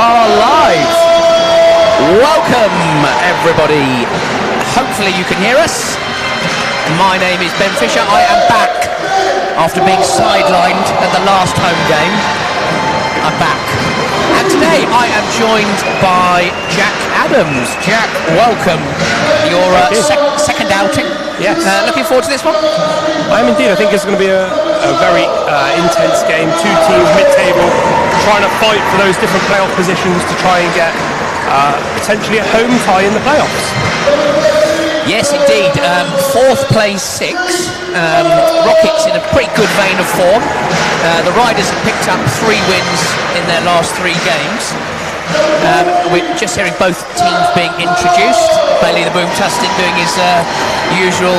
are live. Welcome, everybody. Hopefully you can hear us. My name is Ben Fisher. I am back after being sidelined at the last home game. I'm back. And today I am joined by Jack Adams. Jack, welcome. Your second outing. Yes. Looking forward to this one? I am indeed. I think it's going to be a very intense game. Two teams mid-table trying to fight for those different playoff positions to try and get potentially a home tie in the playoffs. Yes, indeed. Fourth place, six. Rockets in a pretty good vein of form. The Riders have picked up 3 wins in their last 3 games. We're just hearing both teams being introduced. Bailey the Boom Tustin doing his usual...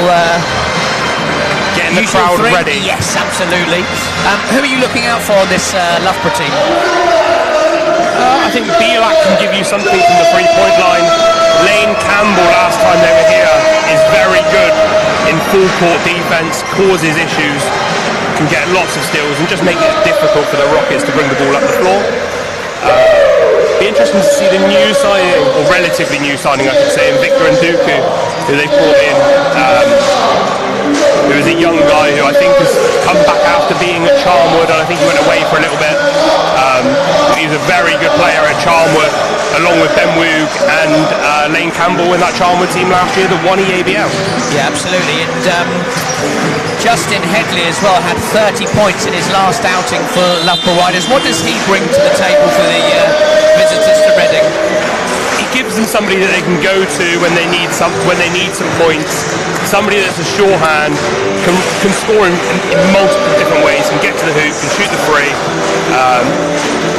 getting the crowd ready. Yes, absolutely. Who are you looking out for on this Loughborough team? I think Belak can give you something from the 3-point line. Lane Campbell, last time they were here, is very good in full court defence, causes issues, can get lots of steals and just make it difficult for the Rockets to bring the ball up the floor. Be interesting to see the new signing, or relatively new signing I should say, in Victor Nduku, who they brought in, who is a young guy who I think has come back after being at Charnwood, and I think he went away for a little bit. He's a very good player at Charnwood, along with Ben Woog and Lane Campbell in that Charnwood team last year that won EABL. Yeah, absolutely. And Justin Headley as well had 30 points in his last outing for Loughborough Riders. What does he bring to the table for the visitors to Reading? He gives them somebody that they can go to when they need some points. Somebody that's a sure hand, can score in multiple different ways, can get to the hoop, can shoot the free,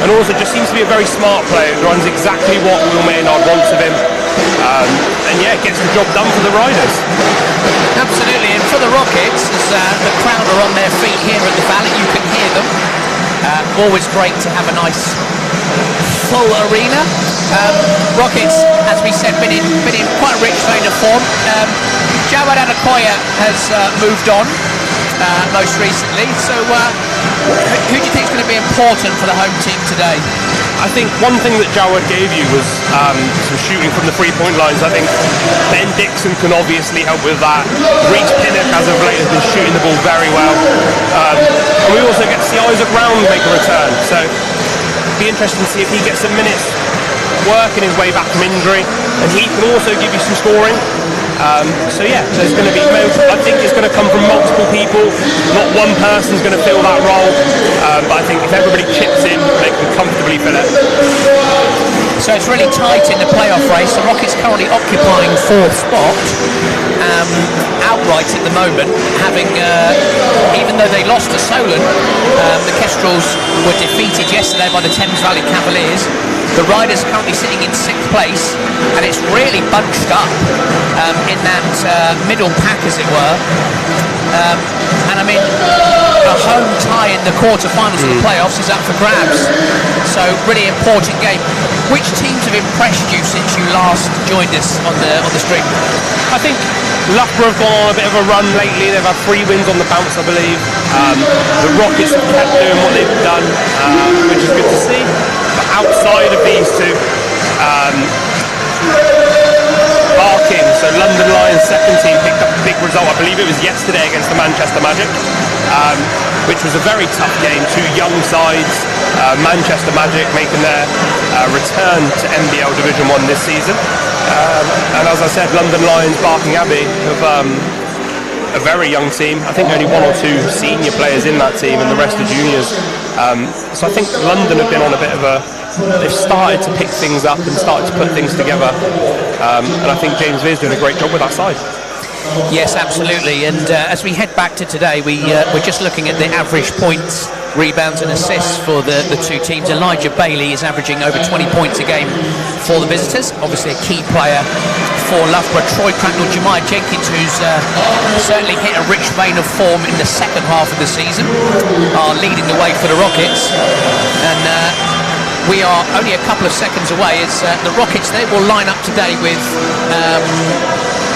and also just seems to be a very smart player who runs exactly what Will Maynard wants of him, and yeah, gets the job done for the Riders. Absolutely, and for the Rockets, as the crowd are on their feet here at the Valley, you can hear them. Always great to have a nice full arena. Rockets, as we said, been in quite a rich vein of form. Jawad Adekoya has moved on most recently, so who do you think is going to be important for the home team today? I think one thing that Jawad gave you was some shooting from the 3-point lines. I think Ben Dixon can obviously help with that. Reece Pinnock, as of late, has been shooting the ball very well. And we also get to see Isaac Round make a return, so it'll be interesting to see if he gets some minutes working his way back from injury, and he can also give you some scoring. So it's going to be, I think it's going to come from multiple people. Not one person's going to fill that role, but I think if everybody chips in, they can comfortably fill it. So it's really tight in the playoff race. The Rockets currently occupying 4th spot, outright at the moment, having, even though they lost to Solent, the Kestrels were defeated yesterday by the Thames Valley Cavaliers. The Riders are currently sitting in 6th place, and it's really bunched up in that middle pack, as it were. And I mean, a home tie in the quarterfinals of the playoffs is up for grabs. So, really important game. Which teams have impressed you since you last joined us on the stream? I think Loughborough have gone on a bit of a run lately. They've had 3 wins on the bounce, I believe. The Rockets have kept doing what they've done, which is good to see. But outside of these two, Barking, so London Lions second team, picked up a big result. I believe it was yesterday against the Manchester Magic, which was a very tough game. 2 young sides. Manchester Magic making their return to NBL Division 1 this season. And as I said, London Lions, Barking Abbey have a very young team. I think only 1 or 2 senior players in that team and the rest are juniors. So I think London have been on a bit of they've started to pick things up and started to put things together. And I think James Veer's doing a great job with that side. Yes, absolutely. And as we head back to today, we're just looking at the average points, rebounds and assists for the 2 teams. Elijah Bailey is averaging over 20 points a game for the visitors. Obviously a key player for Loughborough. Troy Cracknell, Jemiah Jenkins, who's certainly hit a rich vein of form in the second half of the season, are leading the way for the Rockets. And we are only a couple of seconds away as the Rockets, they will line up today with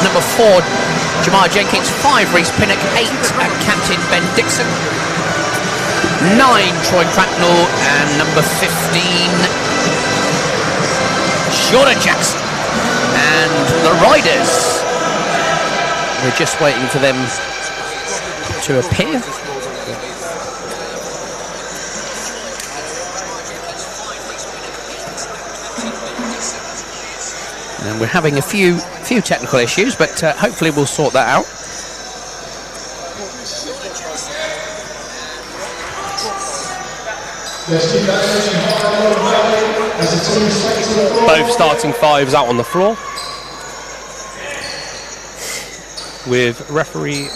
number 4 Jemiah Jenkins, 5 Reece Pinnock, 8 captain Ben Dixon, 9 Troy Cracknell, and number 15 Jordan Jackson. And the Riders, we're just waiting for them to appear. And we're having a few technical issues, but hopefully we'll sort that out. Both starting fives out on the floor, with referee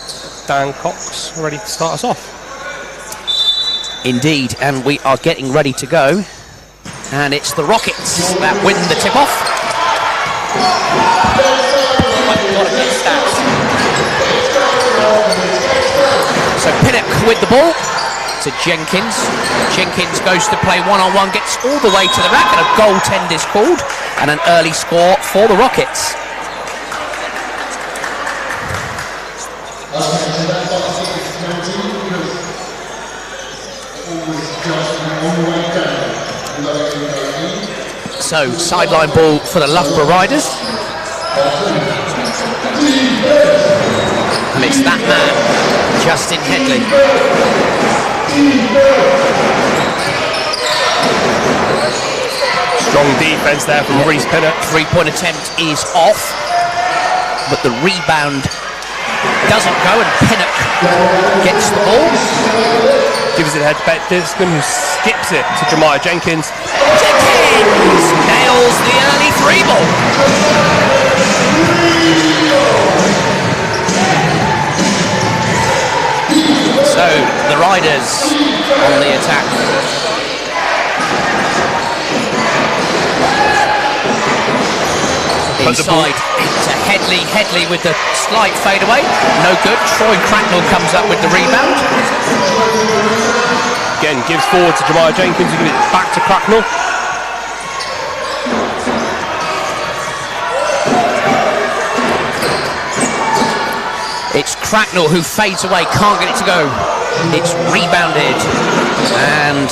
Dan Cox ready to start us off. Indeed, and we are getting ready to go. And it's the Rockets that win the tip-off. So Pinnock with the ball to Jenkins. Jenkins goes to play one-on-one, gets all the way to the rack, and a goaltend is called, and an early score for the Rockets. So sideline ball for the Loughborough Riders. And it's that man, Justin Headley. Strong defense there from Reece Pinnock. Three-point attempt is off, but the rebound doesn't go, and Pinnock gets the ball. Gives it head to Bet Discon, who skips it to Jemiah Jenkins. Jenkins nails the early three ball. So the Riders on the attack. Inside to Headley. Headley with the slight fadeaway. No good. Troy Cracknell comes up with the rebound. Again, gives forward to Jemiah Jenkins, who gives it back to Cracknell. It's Cracknell who fades away, can't get it to go. It's rebounded, and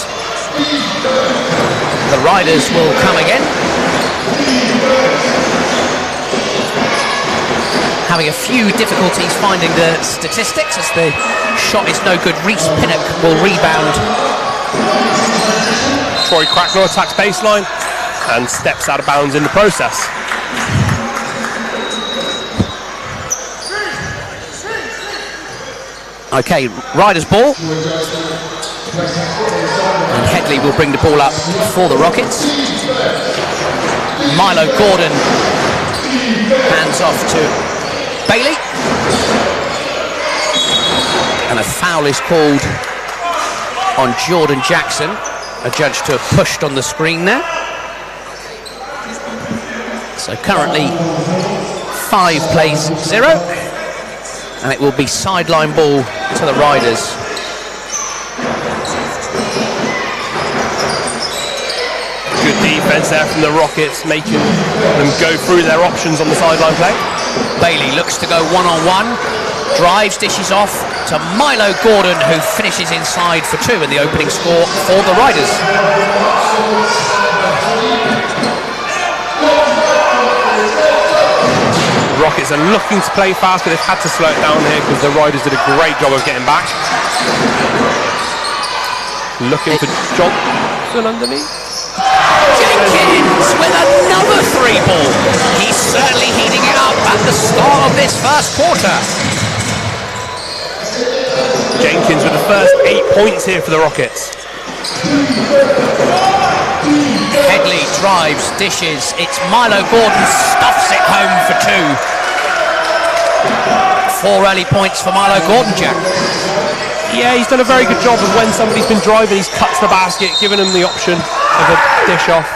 the Riders will come again. Having a few difficulties finding the statistics as the shot is no good. Reece Pinnock will rebound. Troy Cracknell attacks baseline and steps out of bounds in the process. Okay, Riders ball. And Headley will bring the ball up for the Rockets. Milo Gordon hands off to Bailey, and a foul is called on Jordan Jackson, adjudged to have pushed on the screen there. So currently 5 plays 0, and it will be sideline ball to the Riders. Good defense there from the Rockets, making them go through their options on the sideline play. Bailey looks to go one-on-one, drives, dishes off to Milo Gordon, who finishes inside for 2 in the opening score for the Riders. Rockets are looking to play fast, but they've had to slow it down here because the Riders did a great job of getting back. Looking for Johnson underneath. Jenkins with another 3 ball. He's certainly heating it up at the start of this first quarter. Jenkins with the first 8 points here for the Rockets. Headley drives, dishes. It's Milo Gordon, stuffs it home for 2. 4 early points for Milo Gordon, Jack. Yeah, he's done a very good job of when somebody's been driving, he's cut to the basket, giving him the option of a dish off.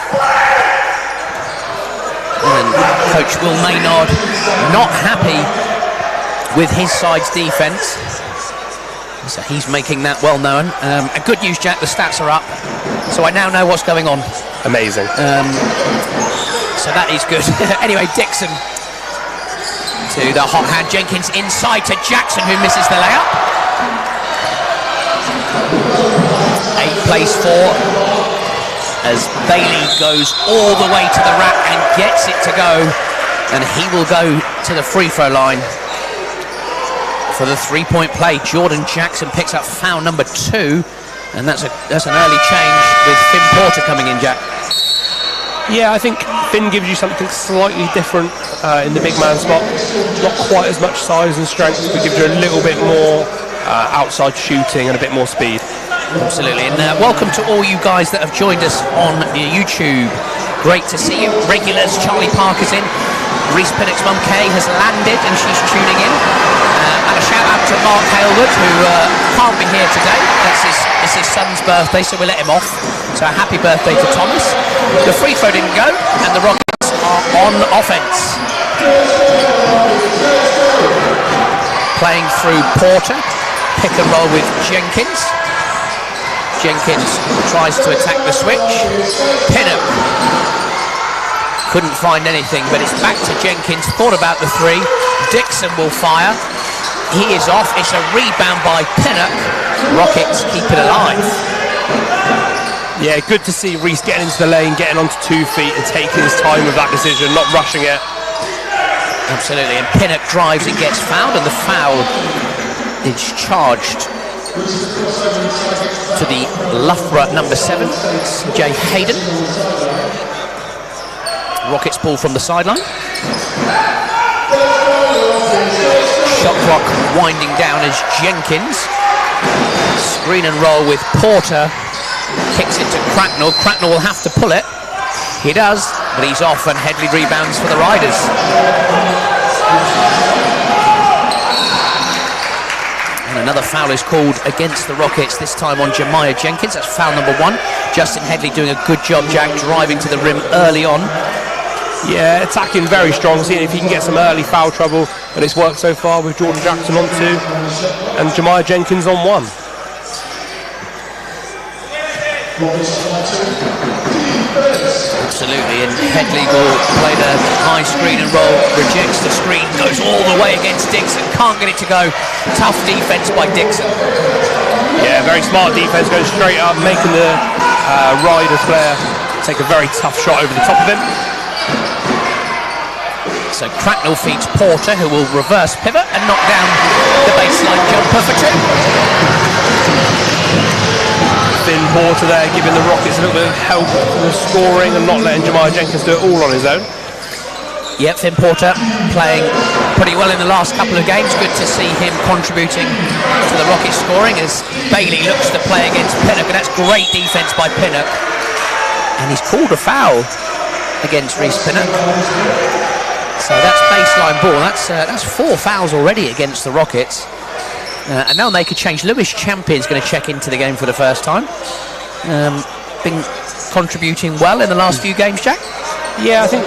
And Coach Will Maynard not happy with his side's defence. So he's making that well known. And good news, Jack, the stats are up. So I now know what's going on. Amazing. So that is good. Anyway, Dixon to the hot hand. Jenkins inside to Jackson, who misses the layup. 8 plays 4. as Bailey goes all the way to the rack and gets it to go, and he will go to the free throw line for the three-point play. Jordan Jackson picks up foul number 2, and that's an early change with Finn Porter coming in, Jack. Yeah, I think Finn gives you something slightly different in the big man spot. Not quite as much size and strength, but gives you a little bit more outside shooting and a bit more speed. Absolutely, and welcome to all you guys that have joined us on YouTube. Great to see you. Regulars, Charlie Parker's in. Reese Pinnock's mum Kay has landed and she's tuning in. And a shout out to Mark Hailwood, who can't be here today. It's his son's birthday, so we'll let him off. So a happy birthday to Thomas. The free throw didn't go, and the Rockets are on offense. Playing through Porter, pick and roll with Jenkins. Jenkins tries to attack the switch. Pinnock couldn't find anything, but it's back to Jenkins. Thought about the 3. Dixon will fire. He is off. It's a rebound by Pinnock. Rockets keep it alive. Yeah, good to see Reese getting into the lane, getting onto 2 feet and taking his time with that decision, not rushing it. Absolutely, and Pinnock drives and gets fouled, and the foul is charged to the Loughborough number 7, Jay Hayden. Rockets ball from the sideline. Shot clock winding down as Jenkins. Screen and roll with Porter. Kicks it to Cracknell. Cracknell will have to pull it. He does, but he's off, and Headley rebounds for the Riders. And another foul is called against the Rockets, this time on Jemiah Jenkins. That's foul number 1. Justin Headley doing a good job, Jack, driving to the rim early on. Yeah, attacking very strong, seeing if he can get some early foul trouble, but it's worked so far with Jordan Jackson on 2 and Jemiah Jenkins on 1. Absolutely, and Headley will play the high screen and roll, rejects the screen, goes all the way against Dixon, can't get it to go. Tough defense by Dixon. Yeah, very smart defense, goes straight up, making the Riders player take a very tough shot over the top of him. So Cracknell feeds Porter, who will reverse pivot and knock down the baseline jumper for 2. Finn Porter there giving the Rockets a little bit of help with scoring and not letting Jemiah Jenkins do it all on his own. Yep, Finn Porter playing pretty well in the last couple of games. Good to see him contributing to the Rockets scoring as Bailey looks to play against Pinnock, and that's great defense by Pinnock. And he's called a foul against Reese Pinnock. So that's baseline ball. That's 4 fouls already against the Rockets. And they'll make a change. Lewis Champion's going to check into the game for the first time. Been contributing well in the last few games, Jack? Yeah, I think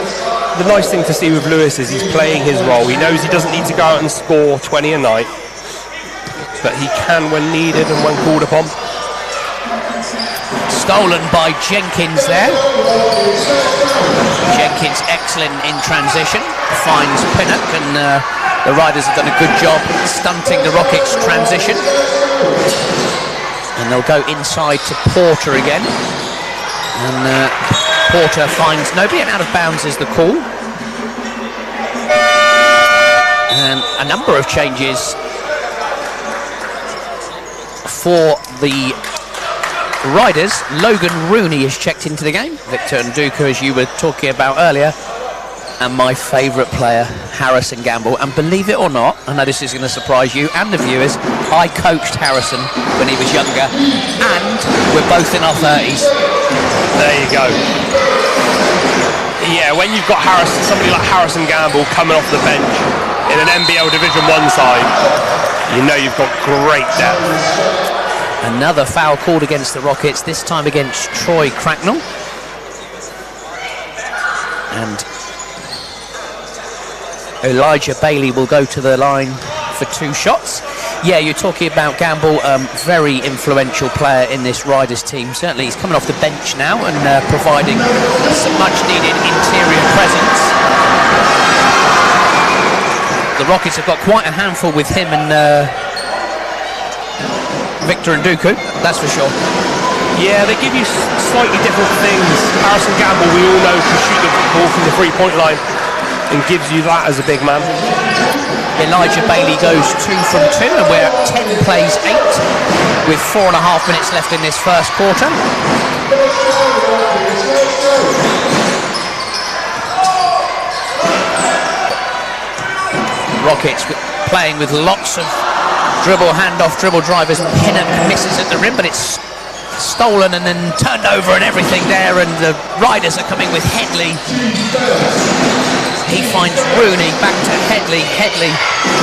the nice thing to see with Lewis is he's playing his role. He knows he doesn't need to go out and score 20 a night, but he can when needed and when called upon. Stolen by Jenkins there. Jenkins excellent in transition, finds Pinnock, and the Riders have done a good job stunting the Rockets' transition. And they'll go inside to Porter again. And Porter finds nobody, and out of bounds is the call. And a number of changes for the Riders. Logan Rooney is checked into the game. Victor Nduka, as you were talking about earlier. And my favourite player, Harrison Gamble. And believe it or not, I know this is going to surprise you and the viewers, I coached Harrison when he was younger, and we're both in our 30s. There you go. Yeah, when you've got somebody like Harrison Gamble coming off the bench in an NBL Division 1 side, you know you've got great depth. Another foul called against the Rockets, this time against Troy Cracknell. And Elijah Bailey will go to the line for 2 shots. Yeah, you're talking about Gamble, very influential player in this Riders team. Certainly he's coming off the bench now and providing some much needed interior presence. The Rockets have got quite a handful with him and Victor Nduka, that's for sure. Yeah, they give you slightly different things. Harrison Gamble, we all know, can shoot the ball from the three-point line and gives you that as a big man. Elijah Bailey goes 2 from 2, and we're at 10 plays 8 with 4.5 minutes left in this first quarter. Rockets playing with lots of dribble, handoff, dribble drivers. Pinnock misses at the rim, but it's stolen and then turned over and everything there, and the Riders are coming with Headley. He finds Rooney, back to Headley. Headley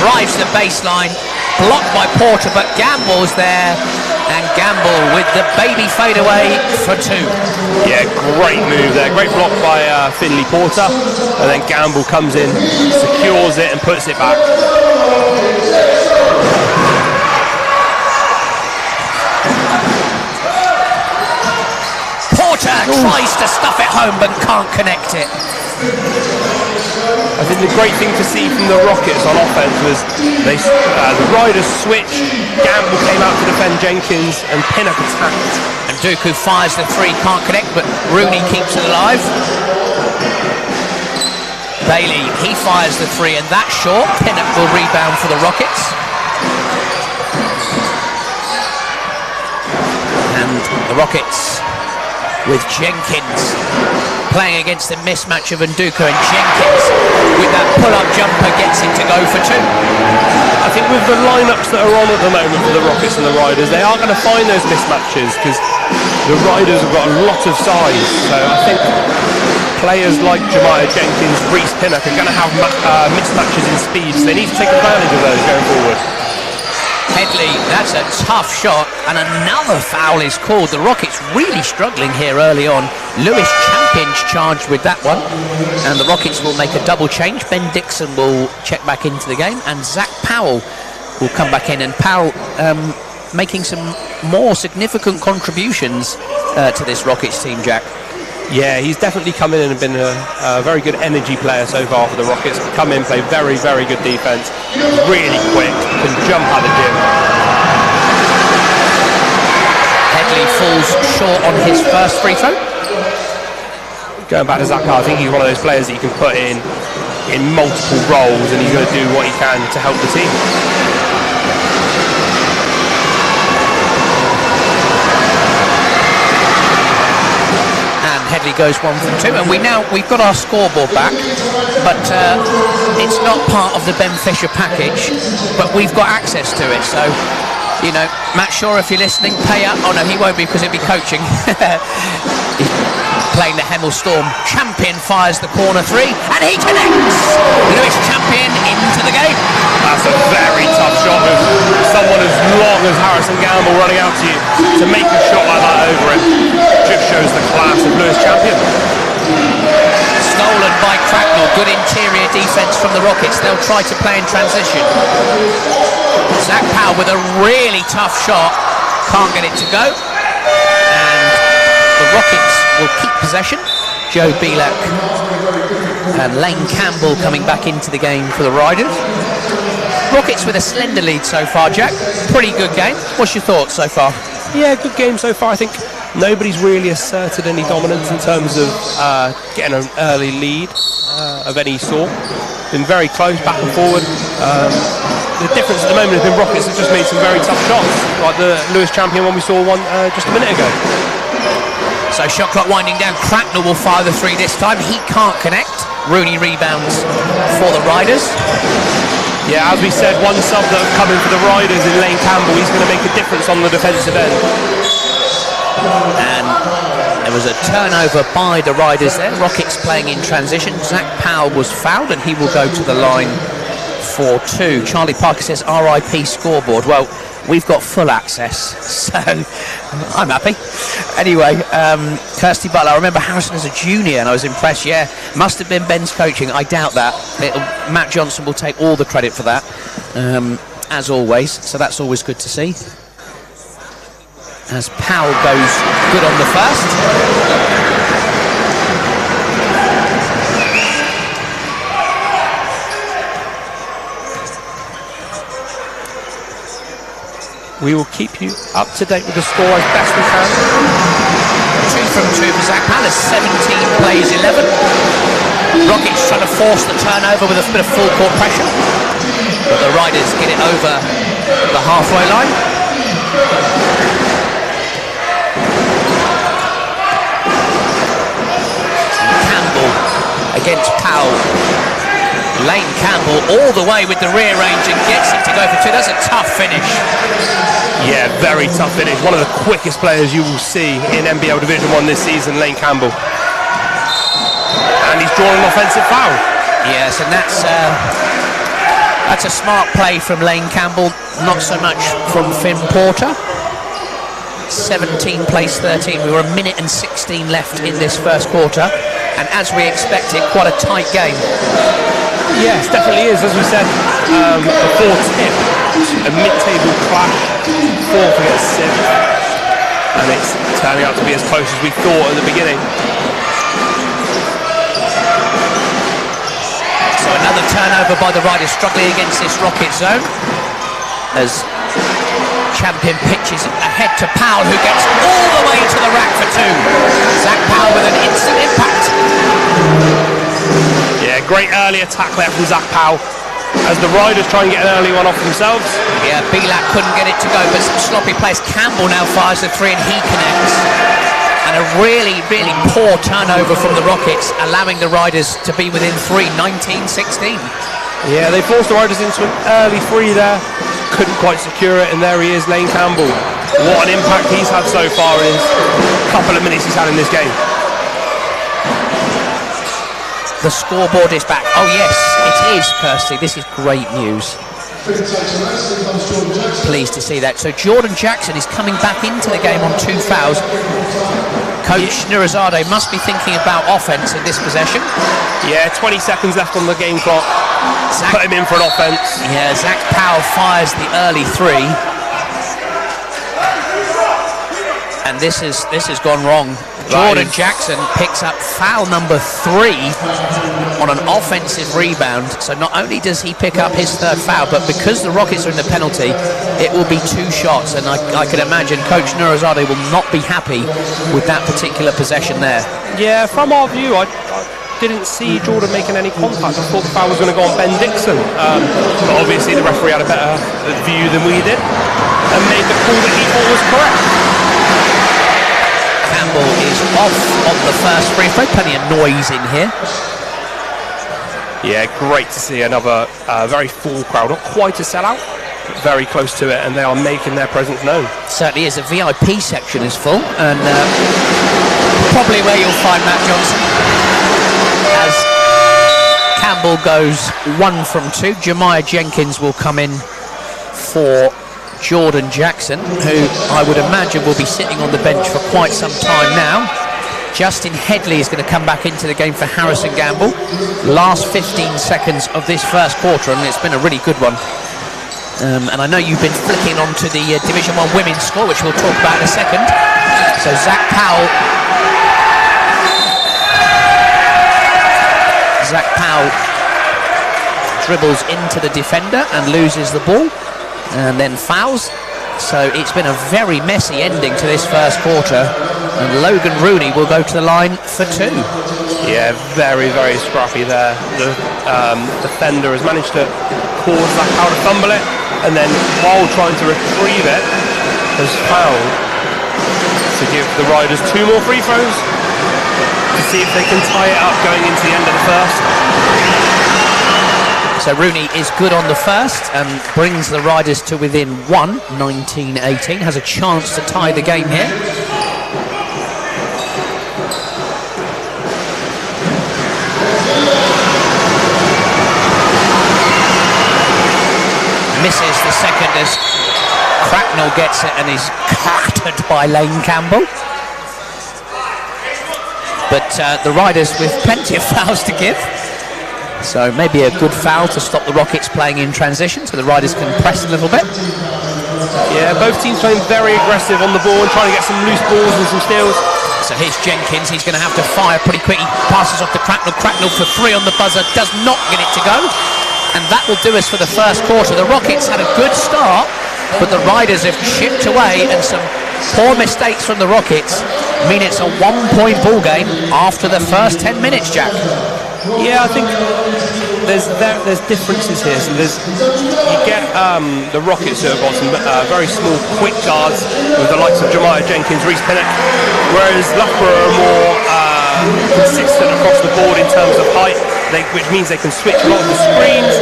drives the baseline, blocked by Porter, but Gamble's there, and Gamble with the baby fadeaway for 2. Yeah, great move there. Great block by Finley Porter, and then Gamble comes in, secures it and puts it back. Porter tries to stuff it home but can't connect it. I think the great thing to see from the Rockets on offense was the Riders switched, Gamble came out to defend Jenkins, and Pinnock attacked. And Dooku fires the 3, can't connect, but Rooney keeps it alive. Bailey, he fires the 3, and that's short. Pinnock will rebound for the Rockets. And the Rockets with Jenkins playing against the mismatch of Nduka, and Jenkins with that pull-up jumper gets him to go for 2. I think with the lineups that are on at the moment for the Rockets and the Riders, they are going to find those mismatches because the Riders have got a lot of size. So I think players like Jemiah Jenkins, Reece Pinnock are going to have mismatches in speed, so they need to take advantage of those going forward. Headley, that's a tough shot, and another foul is called. The Rockets really struggling here early on. Lewis Champion's charged with that one, and the Rockets will make a double change. Ben Dixon will check back into the game, and Zach Powell will come back in, and Powell making some more significant contributions to this Rockets team, Jack. Yeah, he's definitely come in and been a very good energy player so far for the Rockets. Come in, play very, very good defense. Really quick, can jump out of the gym. Headley falls short on his first free throw. Going back to Zach Powell, I think he's one of those players that you can put in multiple roles, and he's going to do what he can to help the team. Headley goes 1 from 2, and we've got our scoreboard back, but it's not part of the Ben Fisher package, but we've got access to it. So, you know, Matt Shaw, if you're listening, pay up. Oh no, he won't be because he'll be coaching. Playing the Hemel Storm. Champion fires the corner 3, and he connects. Lewis Champion into the game. That's a very tough shot with someone as long as Harrison Gamble running out to you. To make a shot like that over it just shows the class of Lewis Champion. Stolen by Cracknell. Good interior defense from the Rockets. They'll try to play in transition. Zach Powell with a really tough shot. Can't get it to go. And the Rockets will keep possession. Joe Belak and Lane Campbell coming back into the game for the Riders. Rockets with a slender lead so far, Jack. Pretty good game. What's your thoughts so far? Yeah, good game so far. I think nobody's really asserted any dominance in terms of getting an early lead of any sort. Been very close, back and forward. The difference at the moment has been Rockets have just made some very tough shots, like the Lewis Champion one we saw just a minute ago. So shot clock winding down. Cracknell will fire the 3 this time. He can't connect. Rooney rebounds for the Riders. Yeah, as we said, one sub that have come in for the Riders in Lane Campbell. He's going to make a difference on the defensive end. And there was a turnover by the Riders there. Rockets playing in transition. Zach Powell was fouled, and he will go to the line for 2. Charlie Parker says RIP scoreboard. Well, we've got full access, so I'm happy. Anyway, Kirsty Butler, I remember Harrison as a junior and I was impressed. Yeah, must have been Ben's coaching. I doubt that. Matt Johnson will take all the credit for that, as always, so that's always good to see. As Powell goes good on the first. We will keep you up to date with the score as best we can. 2 from 2 for Zach Powell, 17 plays 11. Rockets trying to force the turnover with a bit of full court pressure, but the Riders get it over the halfway line. Campbell against Powell. Lane Campbell all the way with the rear range and gets it to go for 2. That's a tough finish. Yeah, very tough finish. One of the quickest players you will see in NBL Division 1 this season, Lane Campbell. And he's drawn an offensive foul. Yes, and that's a smart play from Lane Campbell, not so much from Finn Porter. 17 plays 13. We were a minute and 16 left in this first quarter, and as we expected, quite a tight game. Yes, definitely is. As we said before, tip, a mid-table clash, 4th against 6th, and it's turning out to be as close as we thought at the beginning. So another turnover by the Riders, struggling against this Rocket zone, as Champion pitches ahead to Powell, who gets all the way to the rack for 2. Zach Powell with an instant impact. Yeah, great early attack there from Zach Powell as the Riders try and get an early one off themselves. Yeah, Belak couldn't get it to go, but some sloppy plays. Campbell now fires the 3 and he connects. And a really, really poor turnover from the Rockets, allowing the Riders to be within 3, 19-16. Yeah, they forced the Riders into an early 3 there. Couldn't quite secure it, and there he is, Lane Campbell. What an impact he's had so far in his couple of minutes he's had in this game. The scoreboard is back. Oh yes, it is, Kirsty. This is great news. Pleased to see that. So Jordan Jackson is coming back into the game on 2 fouls. Coach Nurazade must be thinking about offense in this possession. Yeah, 20 seconds left on the game clock. Put him in for an offense. Yeah, Zach Powell fires the early 3. And this has gone wrong. Jordan Jackson picks up foul number 3 on an offensive rebound. So not only does he pick up his 3rd foul, but because the Rockets are in the penalty, it will be 2 shots. And I can imagine Coach Nurazade will not be happy with that particular possession there. Yeah, from our view, I didn't see Jordan making any contact. I thought the foul was going to go on Ben Dixon. But obviously the referee had a better view than we did and made the call that he thought was correct. Campbell is off on the first free throw. Plenty of noise in here. Yeah, great to see another very full crowd. Not quite a sellout, but very close to it, and they are making their presence known. Certainly is. The VIP section is full, and probably where you'll find Matt Johnson. As Campbell goes 1 from 2, Jemiah Jenkins will come in for Jordan Jackson, who I would imagine will be sitting on the bench for quite some time now. Justin Headley is going to come back into the game for Harrison Gamble. Last 15 seconds of this first quarter, and it's been a really good one. And I know you've been flicking onto the Division 1 women's score, which we'll talk about in a second. So Zach Powell dribbles into the defender and loses the ball, and then fouls. So it's been a very messy ending to this first quarter, and Logan Rooney will go to the line for 2. Yeah, very, very scrappy there. The defender has managed to cause Zach Powell to fumble it, and then while trying to retrieve it, has fouled to give the Riders 2 more free throws to see if they can tie it up going into the end of the first. So Rooney is good on the first and brings the Riders to within 1, 19-18. Has a chance to tie the game here. Misses the second as Cracknell gets it and is clattered by Lane Campbell. But the Riders with plenty of fouls to give. So maybe a good foul to stop the Rockets playing in transition so the Riders can press a little bit. Yeah, both teams playing very aggressive on the ball and trying to get some loose balls and some steals. So here's Jenkins, he's going to have to fire pretty quick. He passes off to Cracknell. Cracknell for 3 on the buzzer, does not get it to go. And that will do us for the first quarter. The Rockets had a good start, but the Riders have chipped away, and some poor mistakes from the Rockets mean it's a 1-point ball game after the first 10 minutes, Jack. Yeah, I think there's differences here. So you get the Rockets who have got some very small, quick guards with the likes of Jemiah Jenkins, Reece Pinnock, whereas Loughborough are more consistent across the board in terms of height, which means they can switch a lot of the screens,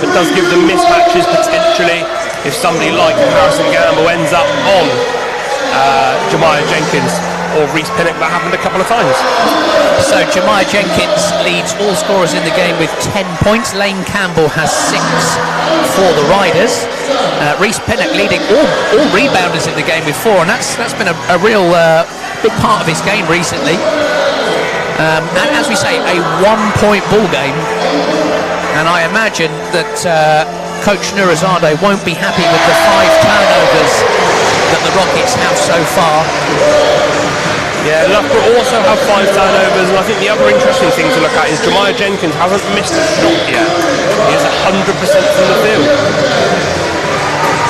but does give them mismatches potentially if somebody like Harrison Gamble ends up on Jemiah Jenkins or Reece Pinnock. That happened a couple of times. So Jemiah Jenkins leads all scorers in the game with 10 points. Lane Campbell has 6 for the Riders. Reece Pinnock leading all rebounders in the game with 4, and that's been a real big part of his game recently. And as we say, a 1-point ball game, and I imagine that Coach Nurizade won't be happy with the 5 turnovers that the Rockets have so far. Yeah, Loughborough also have 5 turnovers, and I think the other interesting thing to look at is Jemiah Jenkins hasn't missed a shot yet. He is 100% from the field.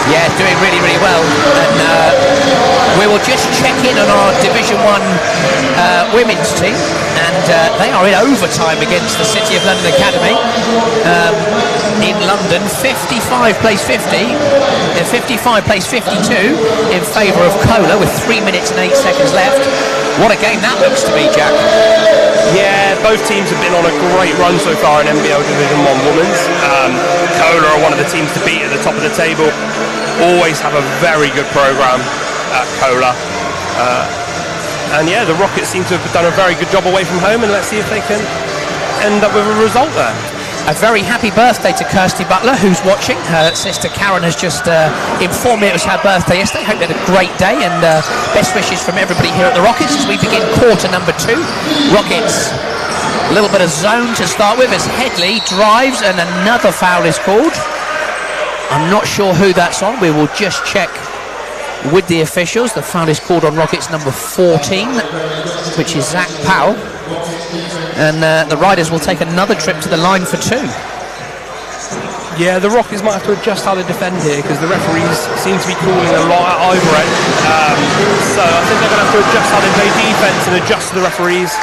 Yeah, doing really, really well. And we will just check in on our Division 1 women's team, and they are in overtime against the City of London Academy in London. 55 plays 50, 55 plays 52 in favour of Kohler with 3 minutes and 8 seconds left. What a game that looks to be, Jack. Yeah, both teams have been on a great run so far in NBL Division 1 Women's. Kohler are one of the teams to beat at the top of the table. Always have a very good programme at Kohler. And yeah, the Rockets seem to have done a very good job away from home, and let's see if they can end up with a result there. A very happy birthday to Kirsty Butler, who's watching. Her sister Karen has just informed me it was her birthday yesterday. Hope you had a great day, and best wishes from everybody here at the Rockets as we begin quarter number 2. Rockets, a little bit of zone to start with as Headley drives, and another foul is called. I'm not sure who that's on. We will just check with the officials. The foul is called on Rockets number 14, which is Zach Powell. And the Riders will take another trip to the line for 2. Yeah, the Rockets might have to adjust how they defend here because the referees seem to be calling a lot at either end. So I think they're going to have to adjust how they play defence and adjust to the referees,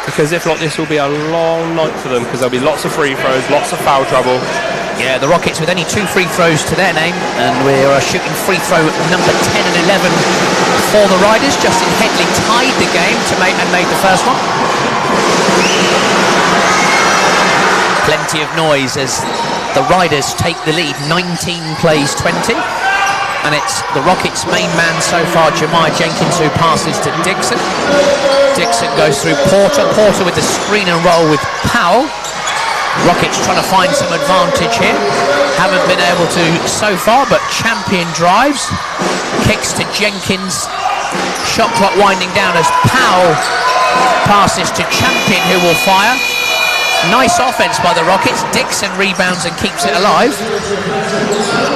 because if not, this will be a long night for them because there'll be lots of free throws, lots of foul trouble. Yeah, the Rockets with only 2 free throws to their name, and we are shooting free throw number 10 and 11 for the Riders. Justin Headley tied the game and made the first one. Plenty of noise as the Riders take the lead, 19 plays 20. And it's the Rockets' main man so far, Jemiah Jenkins, who passes to Dixon. Dixon goes through Porter. Porter with the screen and roll with Powell. Rockets trying to find some advantage here. Haven't been able to so far, but Champion drives. Kicks to Jenkins. Shot clock winding down as Powell passes to Champion, who will fire. Nice offense by the Rockets. Dixon rebounds and keeps it alive.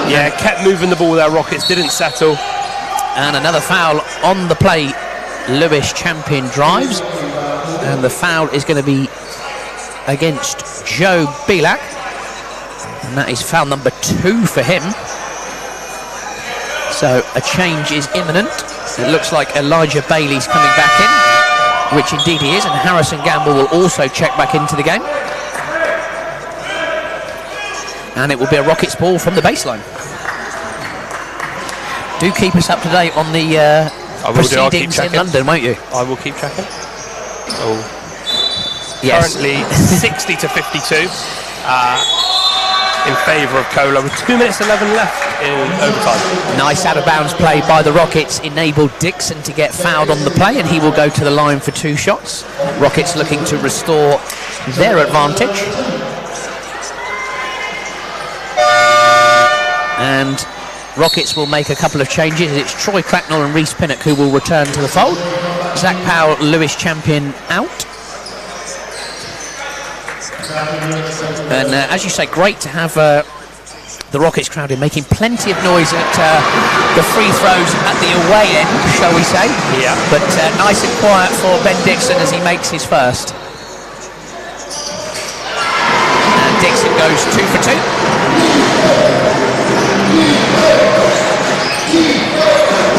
Yeah, kept moving the ball there, Rockets, didn't settle. And another foul on the play. Lewis Champion drives. And the foul is going to be against Joe Belak. And that is foul number 2 for him. So a change is imminent. It looks like Elijah Bailey's coming back in, which indeed he is, and Harrison Gamble will also check back into the game. And it will be a Rockets ball from the baseline. Do keep us up to date on the proceedings in London, won't you? I will keep checking. Oh. Yes. Currently 60 to 52 in favour of Kohler with 2 minutes 11 left in overtime. Nice out of bounds play by the Rockets enabled Dixon to get fouled on the play, and he will go to the line for 2 shots. Rockets looking to restore their advantage. And Rockets will make a couple of changes. It's Troy Cracknell and Reece Pinnock who will return to the fold. Zach Powell, Lewis Champion out. And as you say, great to have the Rockets crowd in, making plenty of noise at the free throws at the away end, shall we say. Yeah. But nice and quiet for Ben Dixon as he makes his first. And Dixon goes 2 for 2.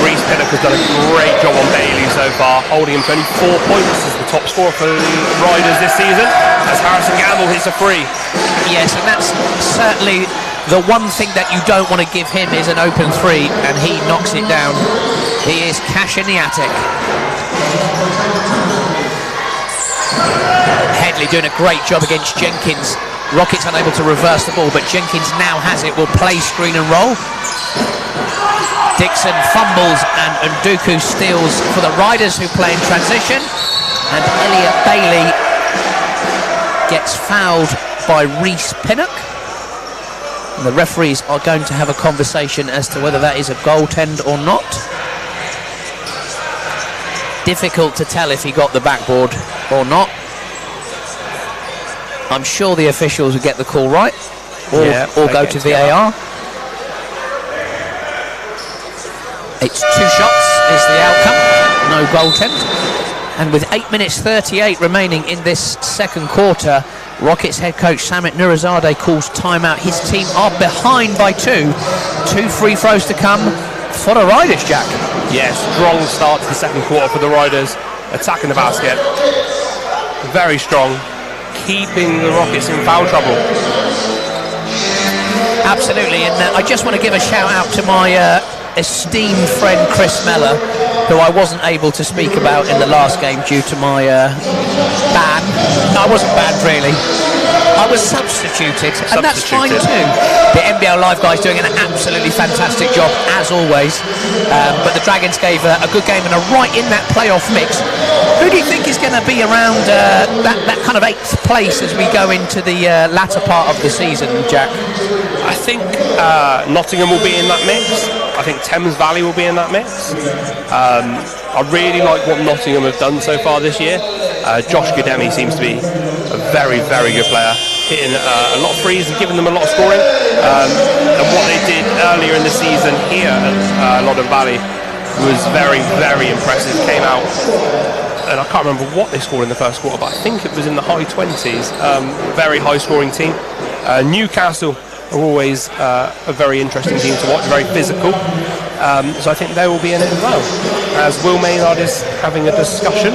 Reece Pinnock has done a great job on Bailey so far, holding him to only 4 points as the top scorer for Riders this season, as Harrison Gamble hits a free. Yes, and that's certainly the one thing that you don't want to give him is an open three, and he knocks it down. He is cash in the attic. Headley doing a great job against Jenkins. Rockets unable to reverse the ball, but Jenkins now has it, will play screen and roll. Dixon fumbles and Nduku steals for the Riders, who play in transition. And Elliot Bailey gets fouled by Reece Pinnock. And the referees are going to have a conversation as to whether that is a goaltend or not. Difficult to tell if he got the backboard or not. I'm sure the officials will get the call right, or go to VAR. It's 2 shots is the outcome, no goaltend. And with 8 minutes 38 remaining in this second quarter, Rockets head coach Samit Nurizadeh calls timeout. His team are behind by 2. 2 free throws to come for the Riders, Jack. Yeah, strong start to the second quarter for the Riders, attacking the basket. Very strong, keeping the Rockets in foul trouble. Absolutely, and I just want to give a shout out to my esteemed friend Chris Meller, who I wasn't able to speak about in the last game due to my ban. No, I wasn't banned really. I was substituted, and that's fine too. The NBL Live guys doing an absolutely fantastic job, as always. But the Dragons gave a good game and are right in that playoff mix. Who do you think is going to be around that kind of 8th place as we go into the latter part of the season, Jack? I think Nottingham will be in that mix. I think Thames Valley will be in that mix. I really like what Nottingham have done so far this year. Josh Gademi seems to be a very, very good player, hitting a lot of threes and giving them a lot of scoring. And what they did earlier in the season here at Loddon Valley was very, very impressive. Came out, and I can't remember what they scored in the first quarter, but I think it was in the high 20s. Very high scoring team. Newcastle are always a very interesting team to watch, very physical. So I think they will be in it as well. As Will Maynard is having a discussion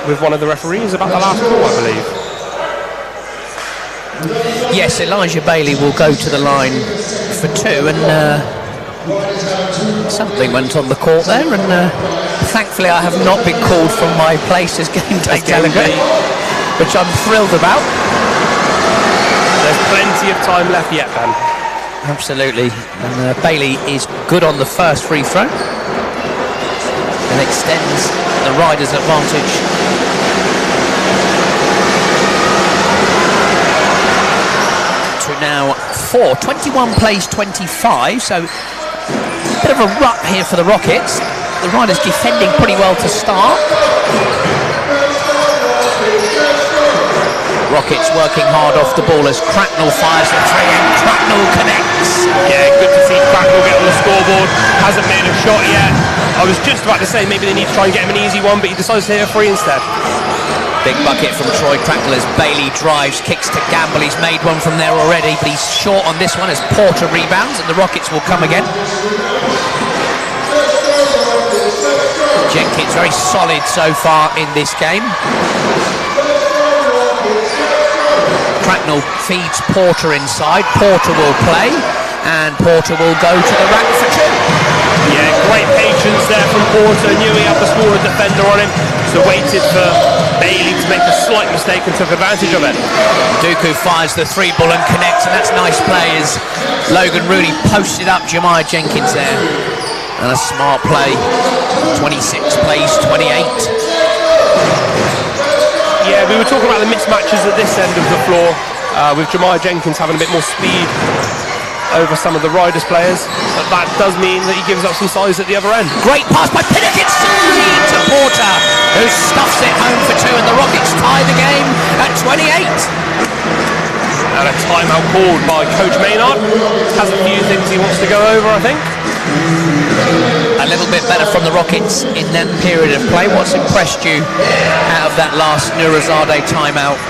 with one of the referees about the last call, I believe. Yes, Elijah Bailey will go to the line for 2, and something went on the court there, and thankfully I have not been called from my place as game day delegate, which I'm thrilled about. There's plenty of time left yet, Ben. Absolutely, and Bailey is good on the first free throw and extends the Riders' advantage. To now 4. 21 plays 25, so a bit of a rut here for the Rockets. The Riders defending pretty well to start. Rockets working hard off the ball as Cracknell fires the 3 and Cracknell connects. Yeah, good to see Cracknell get on the scoreboard. Hasn't made a shot yet. I was just about to say maybe they need to try and get him an easy one, but he decides to hit a 3 instead. Big bucket from Troy Cracknell as Bailey drives, kicks to Gamble. He's made one from there already, but he's short on this one as Porter rebounds, and the Rockets will come again. Jenkins very solid so far in this game. Cracknell feeds Porter inside. Porter will play, and Porter will go to the rack for 2. Yeah, great patience there from Porter. Knew he had the scorer defender on him, so waited for Bailey to make a slight mistake and took advantage of it. Dooku fires the 3 ball and connects, and that's nice play as Logan Rooney posted up Jemiah Jenkins there. And a smart play. 26 plays 28. Yeah, we were talking about the mismatches at this end of the floor, with Jemiah Jenkins having a bit more speed over some of the Riders players, but that does mean that he gives up some size at the other end. Great pass by Pinnock inside to Porter, who stuffs it home for 2, and the Rockets tie the game at 28. And a timeout called by Coach Maynard. Has a few things he wants to go over, I think. A little bit better from the Rockets in that period of play. What's impressed you out of that last Nurizadeh timeout?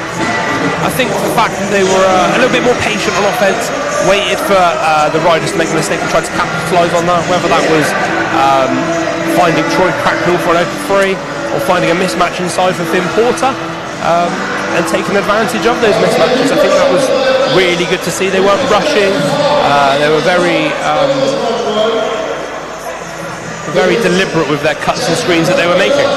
I think the fact that they were a little bit more patient on offense, waited for the Riders to make a mistake and tried to capitalise on that, whether that was finding Troy Cracknell for an open free or finding a mismatch inside for Finn Porter and taking advantage of those mismatches. I think that was really good to see. They weren't rushing. They were very deliberate with their cuts and screens that they were making.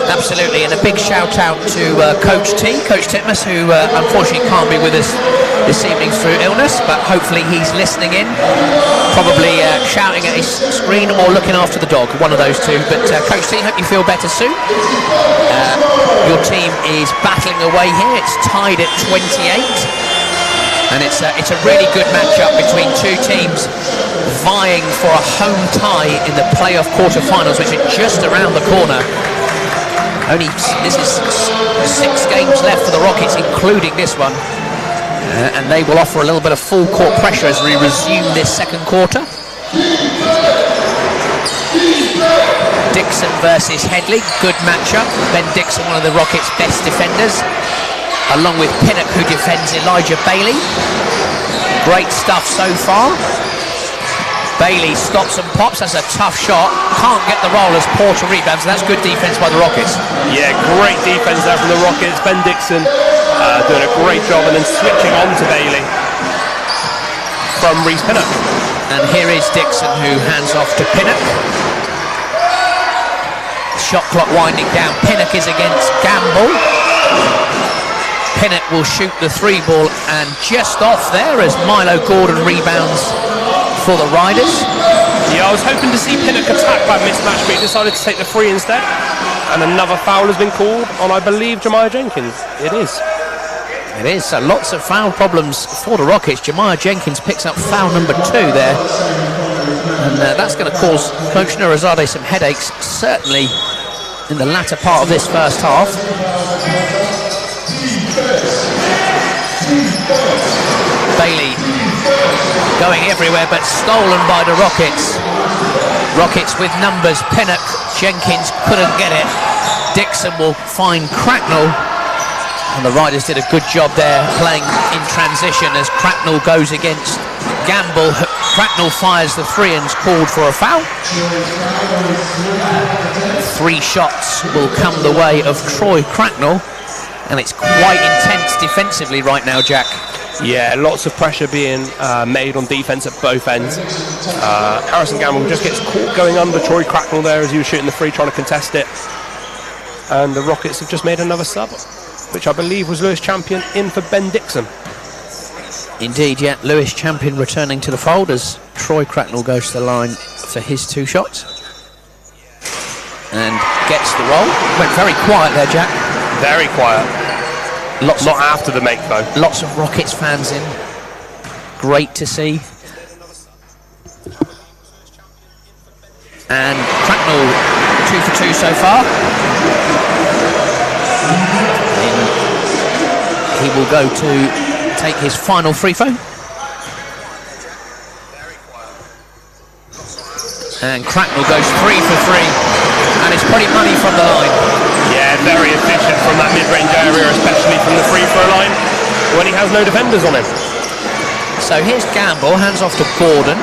Absolutely, and a big shout out to Coach Titmus, who unfortunately can't be with us this evening through illness, but hopefully he's listening in, probably shouting at his screen or looking after the dog, one of those two. But Coach T, hope you feel better soon. Your team is battling away here. It's tied at 28, and it's a really good matchup between two teams vying for a home tie in the playoff quarterfinals, which are just around the corner. This is 6 games left for the Rockets, including this one, and they will offer a little bit of full court pressure as we resume this second quarter. Dixon versus Headley, good matchup. Ben Dixon, one of the Rockets' best defenders, along with Pinnock, who defends Elijah Bailey. Great stuff so far. Bailey stops and pops. That's a tough shot. Can't get the roll as Porter rebounds. That's good defense by the Rockets. Yeah, great defense there from the Rockets. Ben Dixon doing a great job and then switching on to Bailey from Reese Pinnock. And here is Dixon, who hands off to Pinnock. Shot clock winding down. Pinnock is against Gamble. Pinnock will shoot the 3 ball and just off there as Milo Gordon rebounds for the Riders. Yeah, I was hoping to see Pinnock attack that mismatch, but he decided to take the 3 instead. And another foul has been called on, I believe, Jemiah Jenkins. It is. It is. So lots of foul problems for the Rockets. Jemiah Jenkins picks up foul number 2 there. And that's going to cause Coach Nurizadeh some headaches, certainly in the latter part of this first half. Bailey going everywhere, but stolen by the Rockets. Rockets with numbers. Pinnock, Jenkins couldn't get it. Dixon will find Cracknell, and the Riders did a good job there playing in transition as Cracknell goes against Gamble. Cracknell fires the 3 and is called for a foul. 3 shots will come the way of Troy Cracknell, and it's quite intense defensively right now, Jack. Yeah, lots of pressure being made on defence at both ends. Harrison Gamble just gets caught going under Troy Cracknell there as he was shooting the 3, trying to contest it. And the Rockets have just made another sub, which I believe was Lewis Champion in for Ben Dixon. Indeed, yeah, Lewis Champion returning to the fold as Troy Cracknell goes to the line for his 2 shots. And gets the roll. Went very quiet there, Jack. Very quiet. Not after the make though. Lots of Rockets fans in. Great to see. And Cracknell 2 for 2 so far. And he will go to take his final free throw. And Cracknell goes 3 for 3. And it's pretty money from the line. Yeah, very efficient from that mid-range area, especially from the free throw line when he has no defenders on him. So here's Gamble, hands off to Gordon.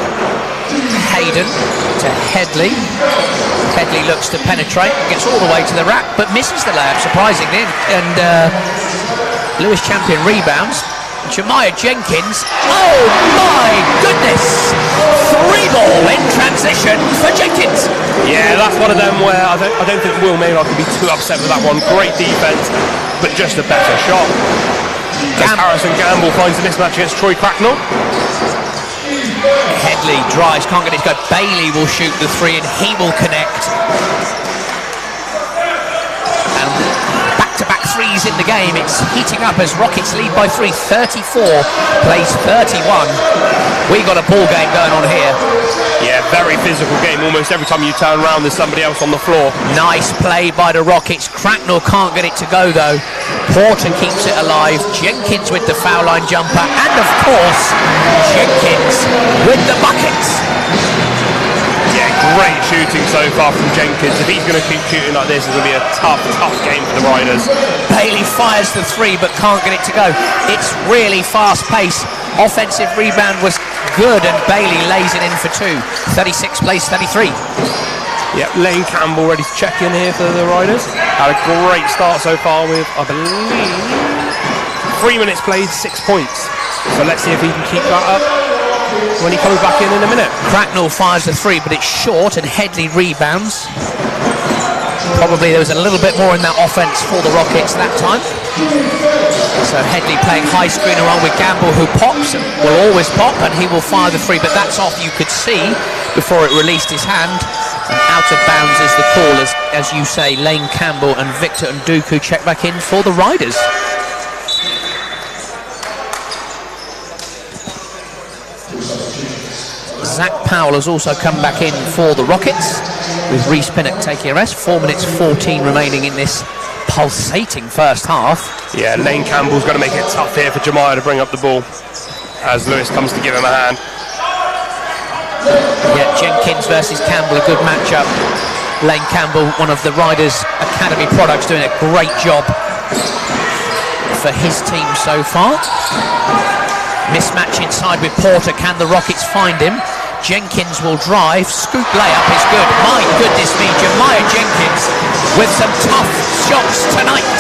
Hayden to Headley. Headley looks to penetrate and gets all the way to the rack, but misses the layup, surprisingly. And Lewis Champion rebounds. Jemiah Jenkins, oh my goodness! 3 ball in transition for Jenkins. Yeah, that's one of them where I don't think Will Maynard can be too upset with that one. Great defense, but just a better shot. As Harrison Gamble finds the mismatch against Troy Cracknell. Headley drives, can't get it to go. Bailey will shoot the 3 and he will connect. And back-to-back 3s in the game. It's heating up as Rockets lead by 3. 34 plays 31. We got a ball game going on here. Yeah, very physical game. Almost every time you turn around there's somebody else on the floor. Nice play by the Rockets. Cracknell can't get it to go though. Porter keeps it alive. Jenkins with the foul line jumper, and of course Jenkins with the buckets. Yeah, Yeah, great shooting so far from Jenkins. If he's going to keep shooting like this, it's going to be a tough game for the Riders. Bailey fires the three but can't get it to go. It's really fast pace. Offensive rebound was good and Bailey lays it in for two. 36 plays 33. Yep, Lane Campbell ready to check in here for the Riders. Had a great start so far with, I believe, 3 minutes played, 6 points. So let's see if he can keep that up when he comes back in a minute. Cracknell fires the three but it's short and Headley rebounds. Probably there was a little bit more in that offense for the Rockets that time. So Headley playing high screen around with Gamble, who pops and will always pop, and he will fire the three, but that's off, you could see before it released his hand. And out of bounds is the call, as you say. Lane Campbell and Victor Nduku check back in for the Riders. Zach Powell has also come back in for the Rockets, with Reece Pinnock taking a rest. 4 minutes 14 remaining in this pulsating first half. Yeah, Lane Campbell's going to make it tough here for Jemiah to bring up the ball as Lewis comes to give him a hand. Yeah, Jenkins versus Campbell, a good matchup. Lane Campbell, one of the Riders Academy products, doing a great job for his team so far. Mismatch inside with Porter. Can the Rockets find him? Jenkins will drive. Scoop layup is good. My goodness me, Jemiah Jenkins with some tough shots tonight.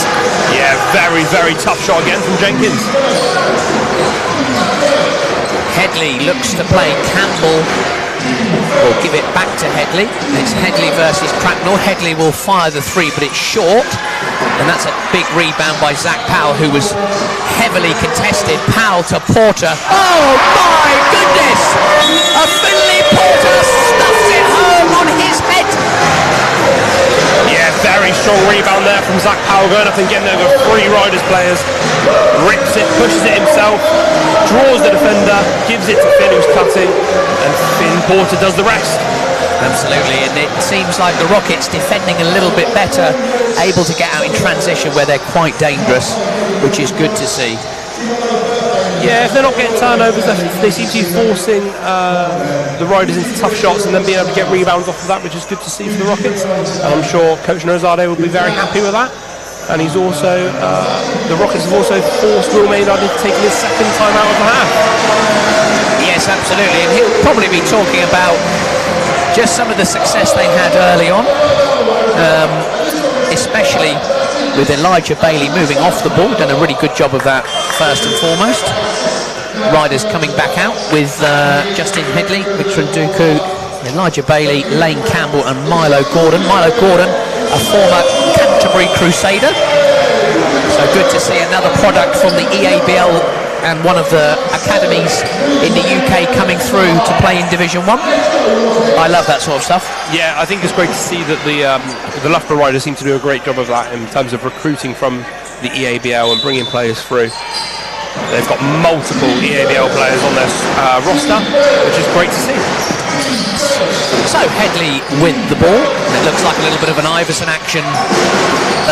Yeah, very, very tough shot again from Jenkins. Headley looks to play Campbell. Will give it back to Headley. It's Headley versus Cracknell. Headley will fire the three, but it's short. And that's a big rebound by Zach Powell, who was heavily contested. Powell to Porter. Oh my goodness! A Finley Porter stuffs it home on his head. Yeah, very strong rebound there from Zach Powell, going up and getting over 3 Riders players. Rips it, pushes it himself, draws the defender, gives it to Finn, who's cutting, and Finn Porter does the rest. Absolutely, and it seems like the Rockets defending a little bit better, able to get out in transition where they're quite dangerous, which is good to see. Yeah, if they're not getting turnovers, they seem to be forcing the Riders into tough shots and then being able to get rebounds off of that, which is good to see for the Rockets. And I'm sure Coach Nurizade will be very happy with that. And he's also, the Rockets have also forced Will Maynard into taking his second time out of the half. Yes, absolutely, and he'll probably be talking about just some of the success they had early on, especially with Elijah Bailey moving off the ball. Done a really good job of that first and foremost. Riders coming back out with Justin Headley, Victor Nduku, Elijah Bailey, Lane Campbell and Milo Gordon. Milo Gordon, a former Canterbury Crusader. So good to see another product from the EABL and one of the academies in the UK coming through to play in Division 1. I love that sort of stuff. Yeah, I think it's great to see that the Loughborough Riders seem to do a great job of that in terms of recruiting from the EABL and bringing players through. They've got multiple EABL players on their roster, which is great to see. So Headley with the ball. It looks like a little bit of an Iverson action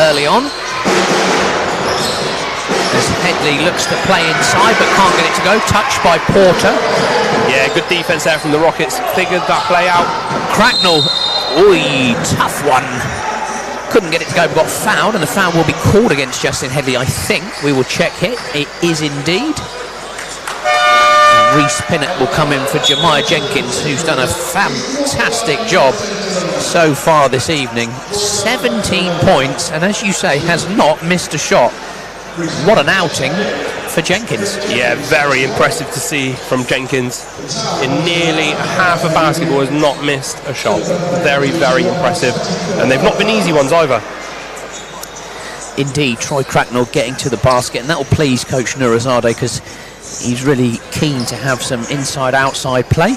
early on, as Headley looks to play inside but can't get it to go. Touched by Porter. Yeah, good defense there from the Rockets. Figured that play out. Cracknell, ooh, tough one. Couldn't get it to go, but got fouled, and the foul will be called against Justin Headley, I think. We will check it. It is indeed. Reece Pinnock will come in for Jemiah Jenkins, who's done a fantastic job so far this evening. 17 points, and as you say, has not missed a shot. What an outing for Jenkins. Yeah, very impressive to see from Jenkins. In nearly half a basketball has not missed a shot. Very, very impressive. And they've not been easy ones either. Indeed, Troy Cracknell getting to the basket, and that will please Coach Nurizade because he's really keen to have some inside-outside play.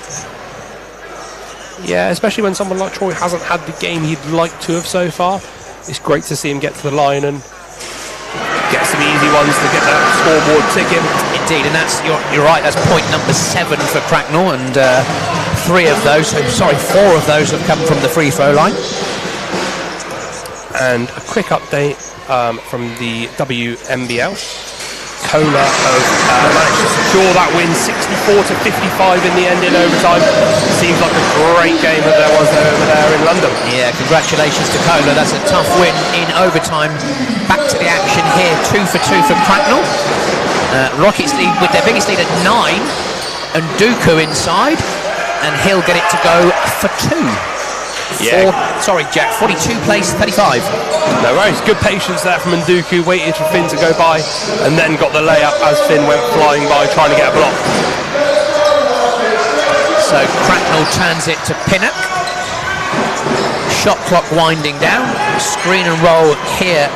Yeah, especially when someone like Troy hasn't had the game he'd like to have so far. It's great to see him get to the line and get some easy ones to get that scoreboard ticking. Indeed, and that's you're right. That's point number 7 for Cracknell, and 4 of those have come from the free throw line. And a quick update from the WNBL. Kohler have managed to secure that win, 64-55 in the end in overtime. Seems like a great game that there was over there in London. Yeah, congratulations to Kohler. That's a tough win in overtime. Back to the action here, 2 for 2 for Cracknell. Rockets lead with their biggest lead at 9, and Dooku inside, and he'll get it to go for 2. Yeah. Sorry, Jack, 42 plays 35. No worries, good patience there from Nduku, waited for Finn to go by, and then got the layup as Finn went flying by trying to get a block. So Cracknell turns it to Pinnock. Shot clock winding down. Screen and roll here.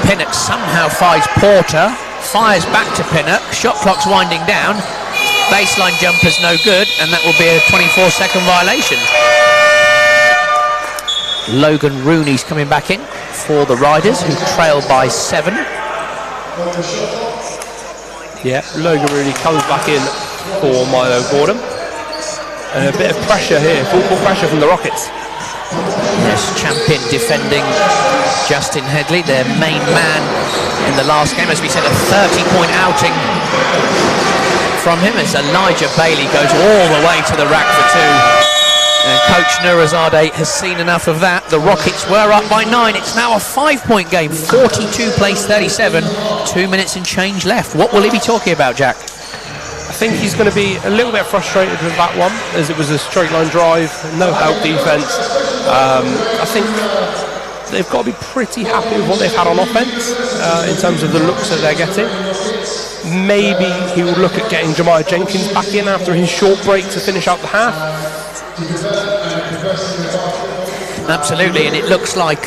Pinnock somehow finds Porter. Fires back to Pinnock. Shot clock's winding down. Baseline jumper's no good, and that will be a 24-second violation. Logan Rooney's coming back in for the Riders, who trail by 7. Yeah, Logan Rooney comes back in for Milo Gordon. And a bit of pressure here, full pressure from the Rockets. Yes, champion defending Justin Headley, their main man in the last game. As we said, a 30-point outing from him as Elijah Bailey goes all the way to the rack for 2. And Coach Nurazadeh has seen enough of that. The Rockets were up by 9. It's now a 5-point game, 42 plays 37, 2 minutes and change left. What will he be talking about, Jack? I think he's going to be a little bit frustrated with that one, as it was a straight line drive, no help defense. I think they've got to be pretty happy with what they've had on offense in terms of the looks that they're getting. Maybe he will look at getting Jemiah Jenkins back in after his short break to finish out the half. Absolutely, and it looks like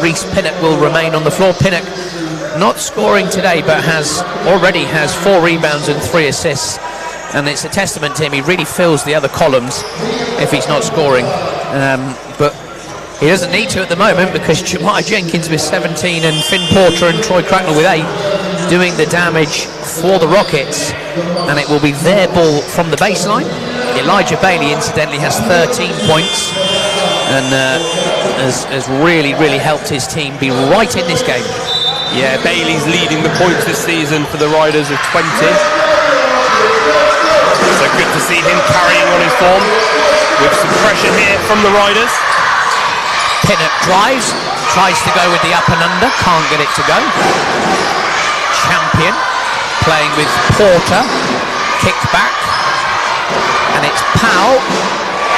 Reece Pinnock will remain on the floor. Pinnock not scoring today, but already has 4 rebounds and 3 assists, and it's a testament to him. He really fills the other columns if he's not scoring, but he doesn't need to at the moment, because Jemiah Jenkins with 17 and Finn Porter and Troy Cracknell with 8 doing the damage for the Rockets, and it will be their ball from the baseline. Elijah Bailey incidentally has 13 points and has really helped his team be right in this game. Yeah, Bailey's leading the points this season for the Riders with 20. So good to see him carrying on his form with some pressure here from the Riders. Pinnock drives, tries to go with the up and under, can't get it to go. Champion playing with Porter, kick back, and it's Powell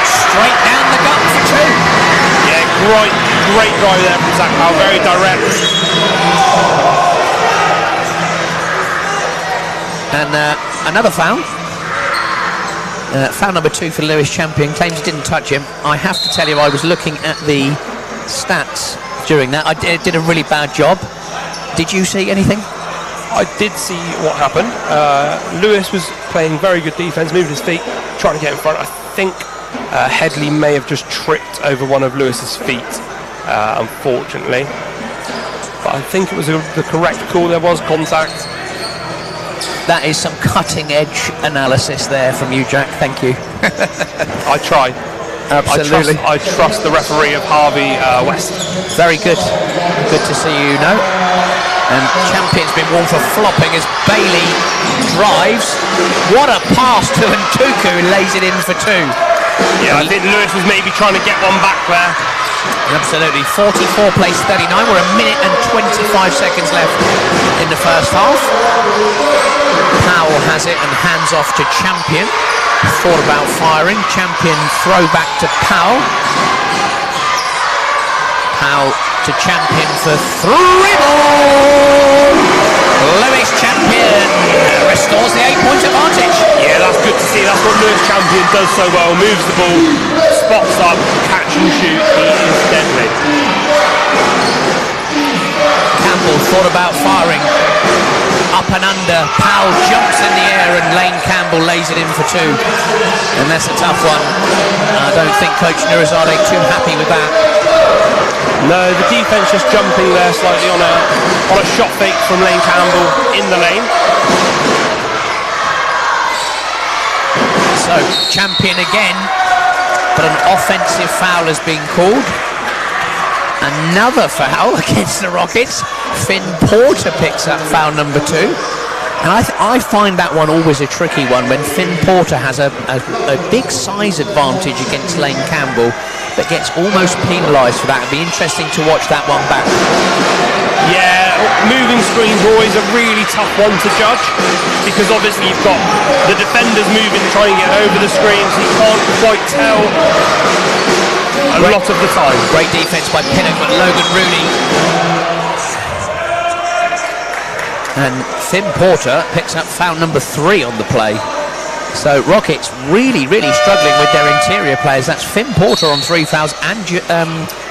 straight down the gut for 2. Yeah, great drive there from Zach Powell, very direct. And another foul. Foul number 2 for Lewis Champion. Claims he didn't touch him. I have to tell you, I was looking at the stats during that. I did a really bad job. Did you see anything? I did see what happened. Lewis was playing very good defense, moving his feet, trying to get in front. I think Headley may have just tripped over one of Lewis's feet, unfortunately. But I think it was the correct call. There was contact. That is some cutting-edge analysis there from you, Jack. Thank you. I try. Absolutely. I trust the referee of Harvey West. Very good. Good to see you know. And Champion's been warned for flopping as Bailey drives. What a pass to Ntuku, who lays it in for 2. Yeah, I think Lewis was maybe trying to get one back there. Absolutely. 44 plays 39. We're a minute and 25 seconds left in the first half. Powell has it and hands off to Champion. Thought about firing. Champion throw back to Powell. Powell to Champion for 3 ball. Lewis Champion restores the 8-point advantage. Yeah, that's good to see. That's what Lewis Champion does so well. Moves the ball, spots up, catch and shoot. He is deadly. Campbell thought about firing. Up and under. Powell jumps in the air and Lane Campbell lays it in for 2. And that's a tough one. I don't think Coach Nurazadeh too happy with that. No, the defense just jumping there slightly on a shot fake from Lane Campbell in the lane. So Champion again, but an offensive foul has been called, Another foul against the Rockets. Finn Porter picks up foul number 2. And I find that one always a tricky one when Finn Porter has a big size advantage against Lane Campbell, but gets almost penalised for that. It'd be interesting to watch that one back. Yeah, moving screens are always a really tough one to judge, because obviously you've got the defenders moving, trying to get over the screen, so you can't quite tell a lot of the time. Great defence by Pinnock, but Logan Rooney. And Finn Porter picks up foul number 3 on the play. So Rockets really, really struggling with their interior players. That's Finn Porter on 3 fouls and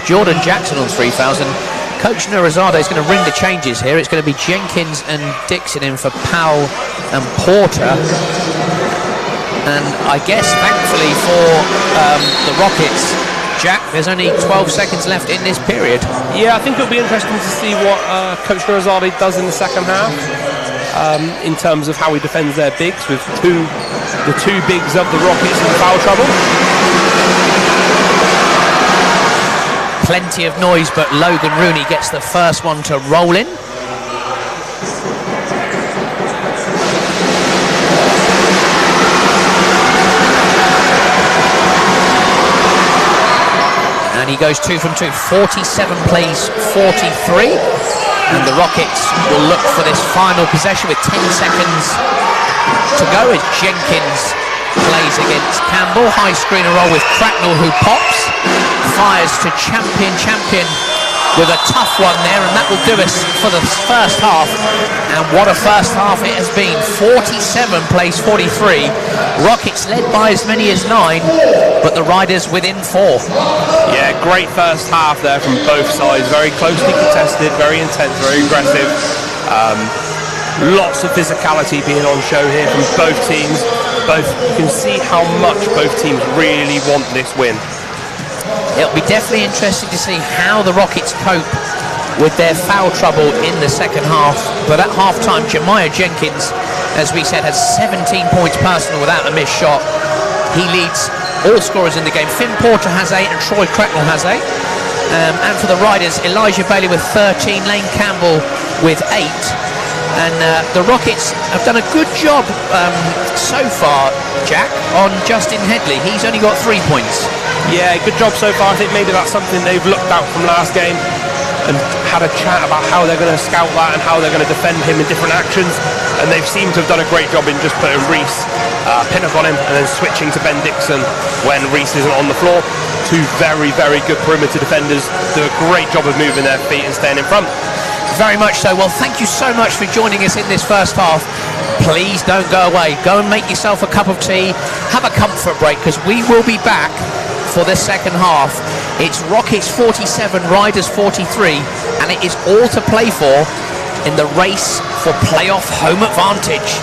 Jordan Jackson on 3 fouls. And Coach Nurizade is going to ring the changes here. It's going to be Jenkins and Dixon in for Powell and Porter. And I guess, thankfully for the Rockets, Jack, there's only 12 seconds left in this period. Yeah, I think it'll be interesting to see what Coach Nurizade does in the second half in terms of how he defends their bigs, with the two bigs of the Rockets in foul trouble. Plenty of noise, but Logan Rooney gets the first one to roll in. And he goes 2 from 2, 47 plays 43. And the Rockets will look for this final possession with 10 seconds to go as Jenkins plays against Campbell. High screener roll with Cracknell, who pops. Fires to Champion with a tough one there, and that will do us for the first half. And what a first half it has been. 47 plays 43. Rockets led by as many as 9, but the Riders within 4. Yeah, great first half there from both sides. Very closely contested, very intense, very aggressive. Lots of physicality being on show here from both teams. You can see how much both teams really want this win. It'll be definitely interesting to see how the Rockets cope with their foul trouble in the second half. But at half-time, Jemiah Jenkins, as we said, has 17 points personal without a missed shot. He leads all scorers in the game. Finn Porter has 8 and Troy Cracknell has 8. And for the Riders, Elijah Bailey with 13, Lane Campbell with 8. And the Rockets have done a good job so far, Jack, on Justin Headley. He's only got 3 points. Yeah, good job so far. I think maybe that's something they've looked out from last game and had a chat about how they're going to scout that and how they're going to defend him in different actions. And they've seemed to have done a great job in just putting Reese, Pinnock on him, and then switching to Ben Dixon when Reese isn't on the floor. 2 very, very good perimeter defenders do a great job of moving their feet and staying in front. Very much so. Well, thank you so much for joining us in this first half. Please don't go away. Go and make yourself a cup of tea. Have a comfort break, because we will be back for the second half. It's Rockets 47, Riders 43, and it is all to play for in the race for playoff home advantage.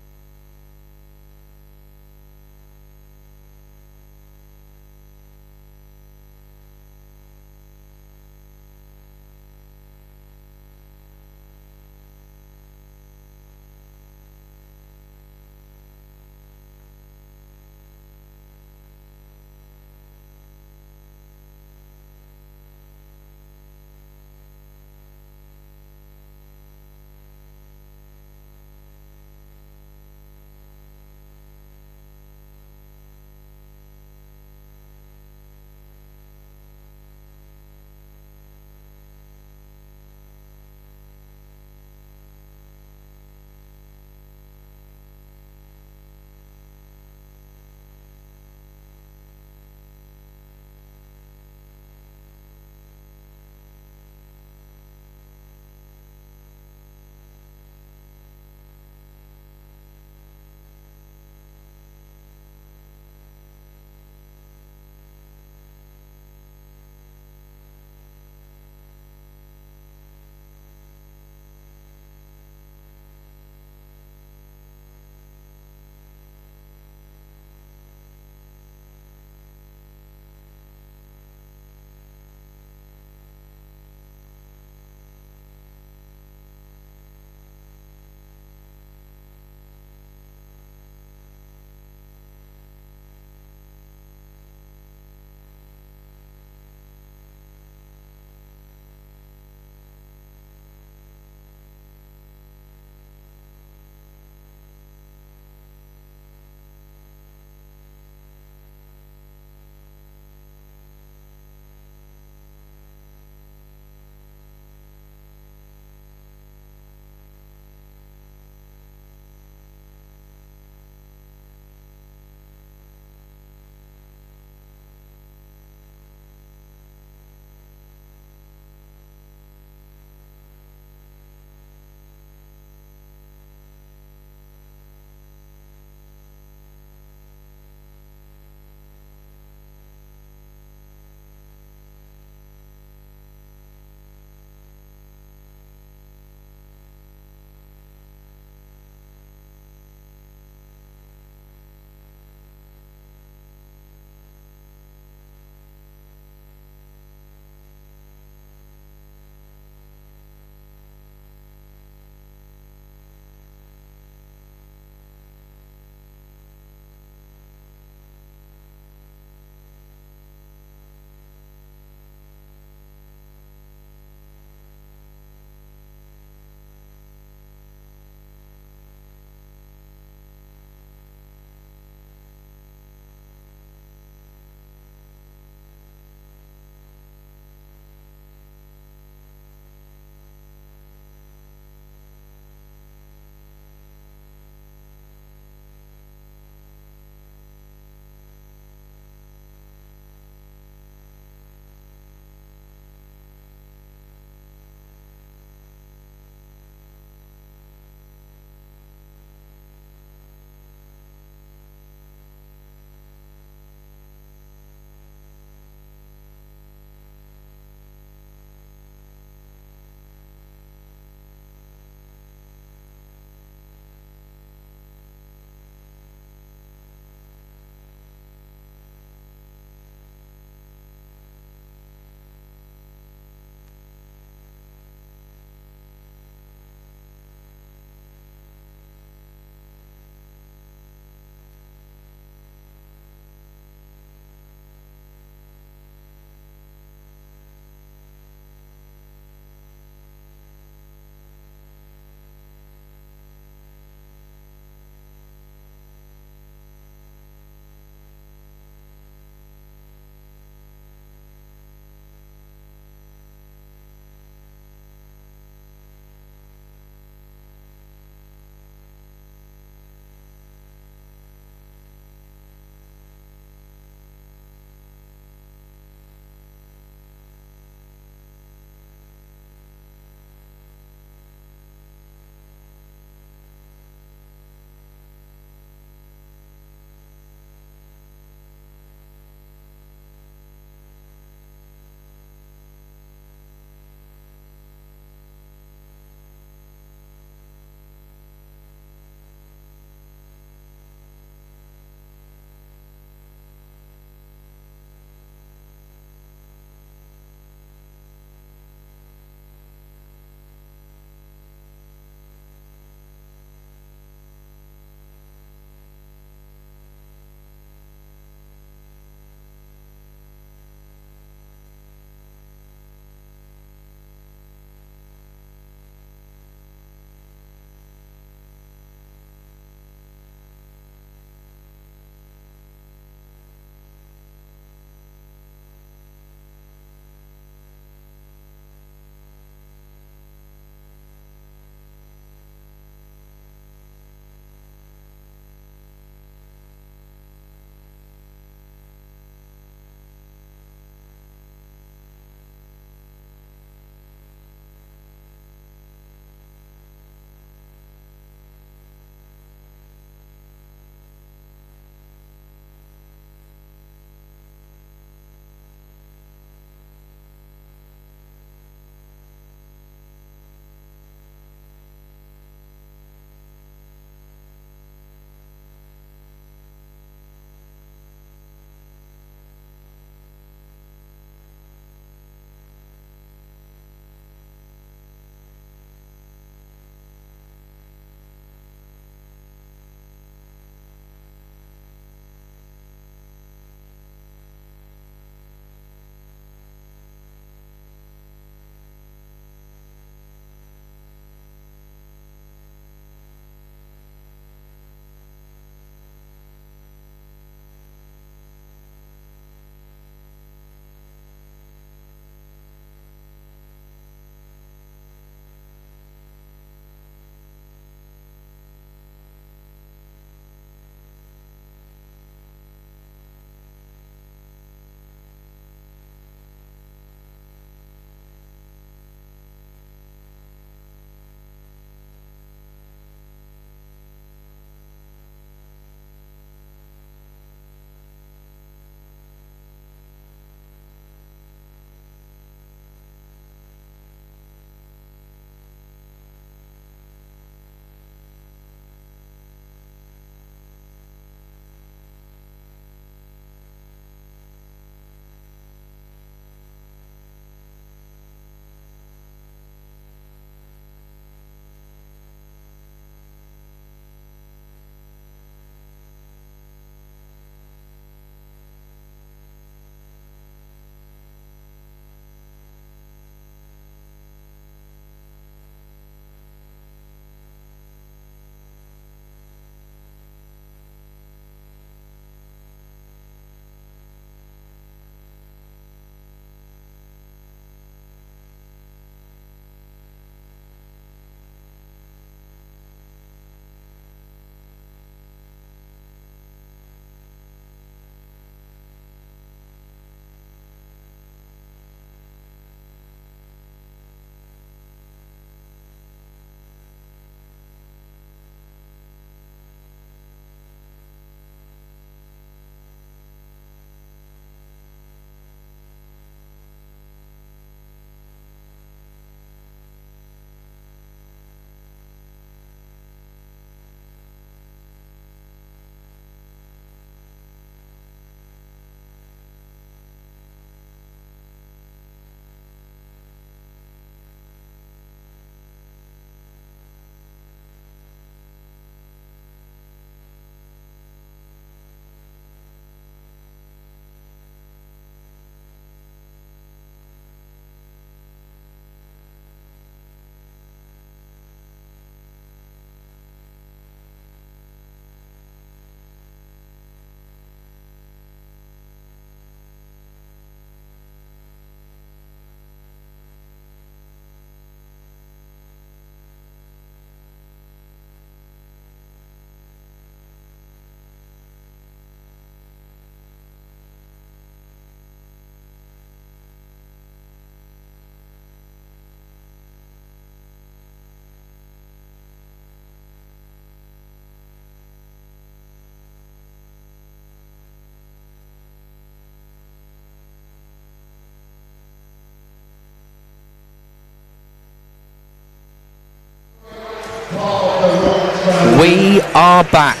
We are back.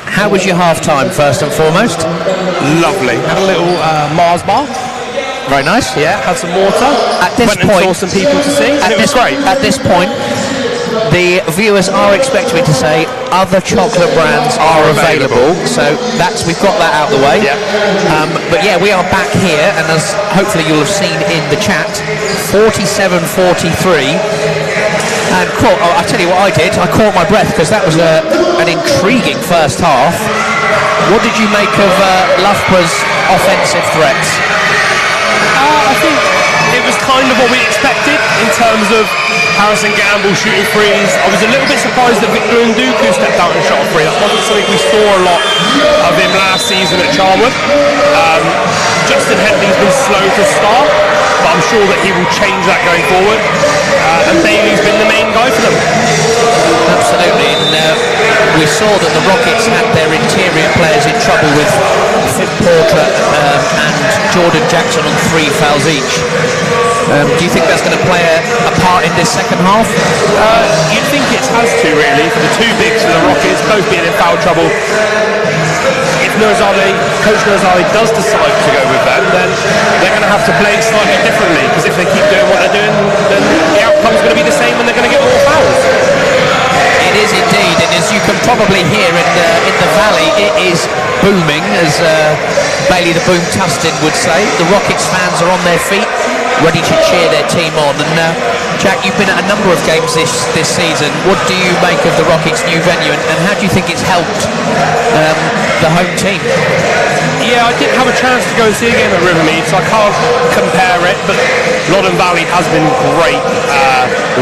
How was your half-time, first and foremost? Lovely. Had a little Mars bar. Very nice. Yeah, had some water. At this Went point, and saw some people to see, and it was great. At this point, the viewers are expecting me to say other chocolate brands are available. So we've got that out of the way. Yeah. But yeah, we are back here, and as hopefully you'll have seen in the chat, 47-43. And I'll tell you what I did. I caught my breath because that was an intriguing first half. What did you make of Loughborough's offensive threats? I think it was kind of what we expected in terms of Harrison Gamble shooting threes. I was a little bit surprised that Victor Nduku stepped out and shot a free. That wasn't something we saw a lot of him last season at Charnwood. Justin Henley's been slow to start, but I'm sure that he will change that going forward. And Bailey's been the main guy for them. Absolutely, and we saw that the Rockets had their interior players in trouble with Finn Porter and Jordan Jackson on 3 fouls each. Do you think that's going to play a part in this second half? You'd think it has to, really, for the two bigs for the Rockets, both being in foul trouble. If Coach Nurzali does decide to go with them, then they're going to have to play slightly differently, because if they keep doing what they're doing, then the outcome's going to be the same and they're going to get more fouls. It is indeed, and as you can probably hear in the valley, it is booming, as Bailey the Boom Tustin would say. The Rockets fans are on their feet, ready to cheer their team on. And Jack, you've been at a number of games this season. What do you make of the Rockets' new venue, and how do you think it's helped the home team? Yeah, I didn't have a chance to go and see a game at Rivermead, so I can't compare it, but Loddon Valley has been great.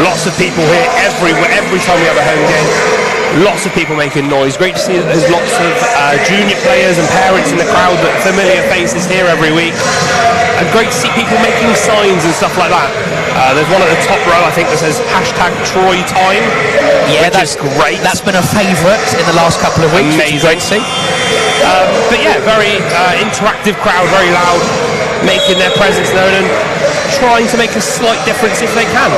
Lots of people here every time we have a home game. Lots of people making noise. Great to see that there's lots of junior players and parents in the crowd, that familiar faces here every week. And great to see people making signs and stuff like that. There's one at the top row, I think, that says #TroyTime. Yeah, that's great. That's been a favourite in the last couple of weeks. Amazing. Great to see. But yeah, very interactive crowd, very loud, making their presence known and trying to make a slight difference if they can.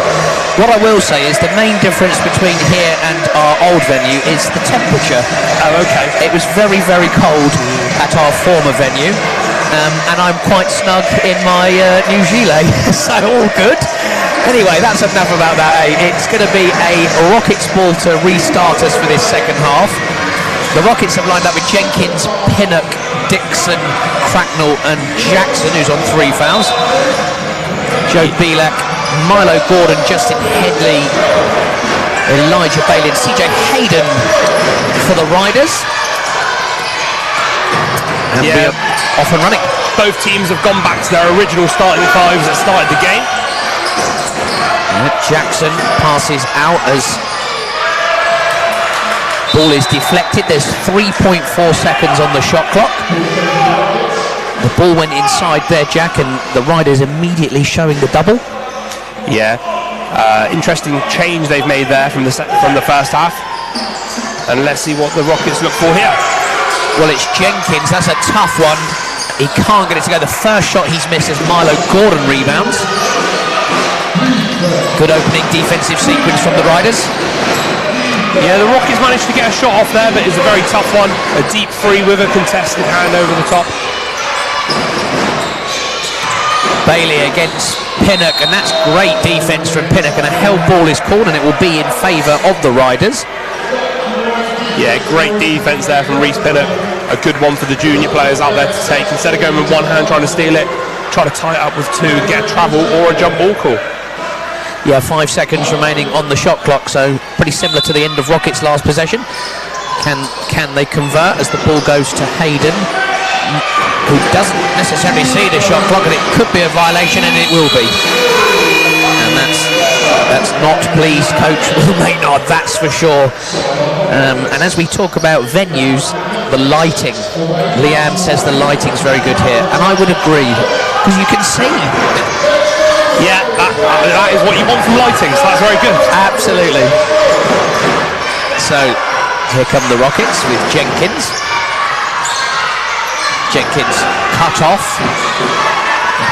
What I will say is the main difference between here and our old venue is the temperature. Oh, okay. It was very, very cold at our former venue, and I'm quite snug in my new gilet, so all good. Anyway, that's enough about that. It's going to be a Rockets ball to restart us for this second half. The Rockets have lined up with Jenkins, Pinnock, Dixon, Cracknell and Jackson, who's on 3 fouls. Joe Belak, Milo Gordon, Justin Headley, Elijah Bailey and CJ Hayden for the Riders. And we're off and running. Both teams have gone back to their original starting fives that started the game. Jackson passes out as ball is deflected. There's 3.4 seconds on the shot clock. The ball went inside there, Jack, and the Riders immediately showing the double. Yeah, interesting change they've made there from the first half. And let's see what the Rockets look for here. Well, it's Jenkins. That's a tough one. He can't get it to go. The first shot he's missed as Milo Gordon rebounds. Good opening defensive sequence from the Riders. Yeah, the Rockets managed to get a shot off there, but it's a very tough one. A deep three with a contested hand over the top. Bailey against Pinnock, and that's great defence from Pinnock, and a held ball is called, and it will be in favour of the Riders. Yeah, great defence there from Reece Pinnock. A good one for the junior players out there to take. Instead of going with one hand trying to steal it, try to tie it up with two, get a travel or a jump ball call. Yeah, 5 seconds remaining on the shot clock, so pretty similar to the end of Rockets' last possession. Can they convert as the ball goes to Hayden, who doesn't necessarily see the shot clock, and it could be a violation, and it will be. And that's not pleased Coach Will Maynard, that's for sure. And as we talk about venues, the lighting, Leanne says the lighting's very good here, and I would agree, because you can see. Yeah, that is what you want from lighting, so that's very good. Absolutely. So here come the Rockets with Jenkins. Jenkins cut off.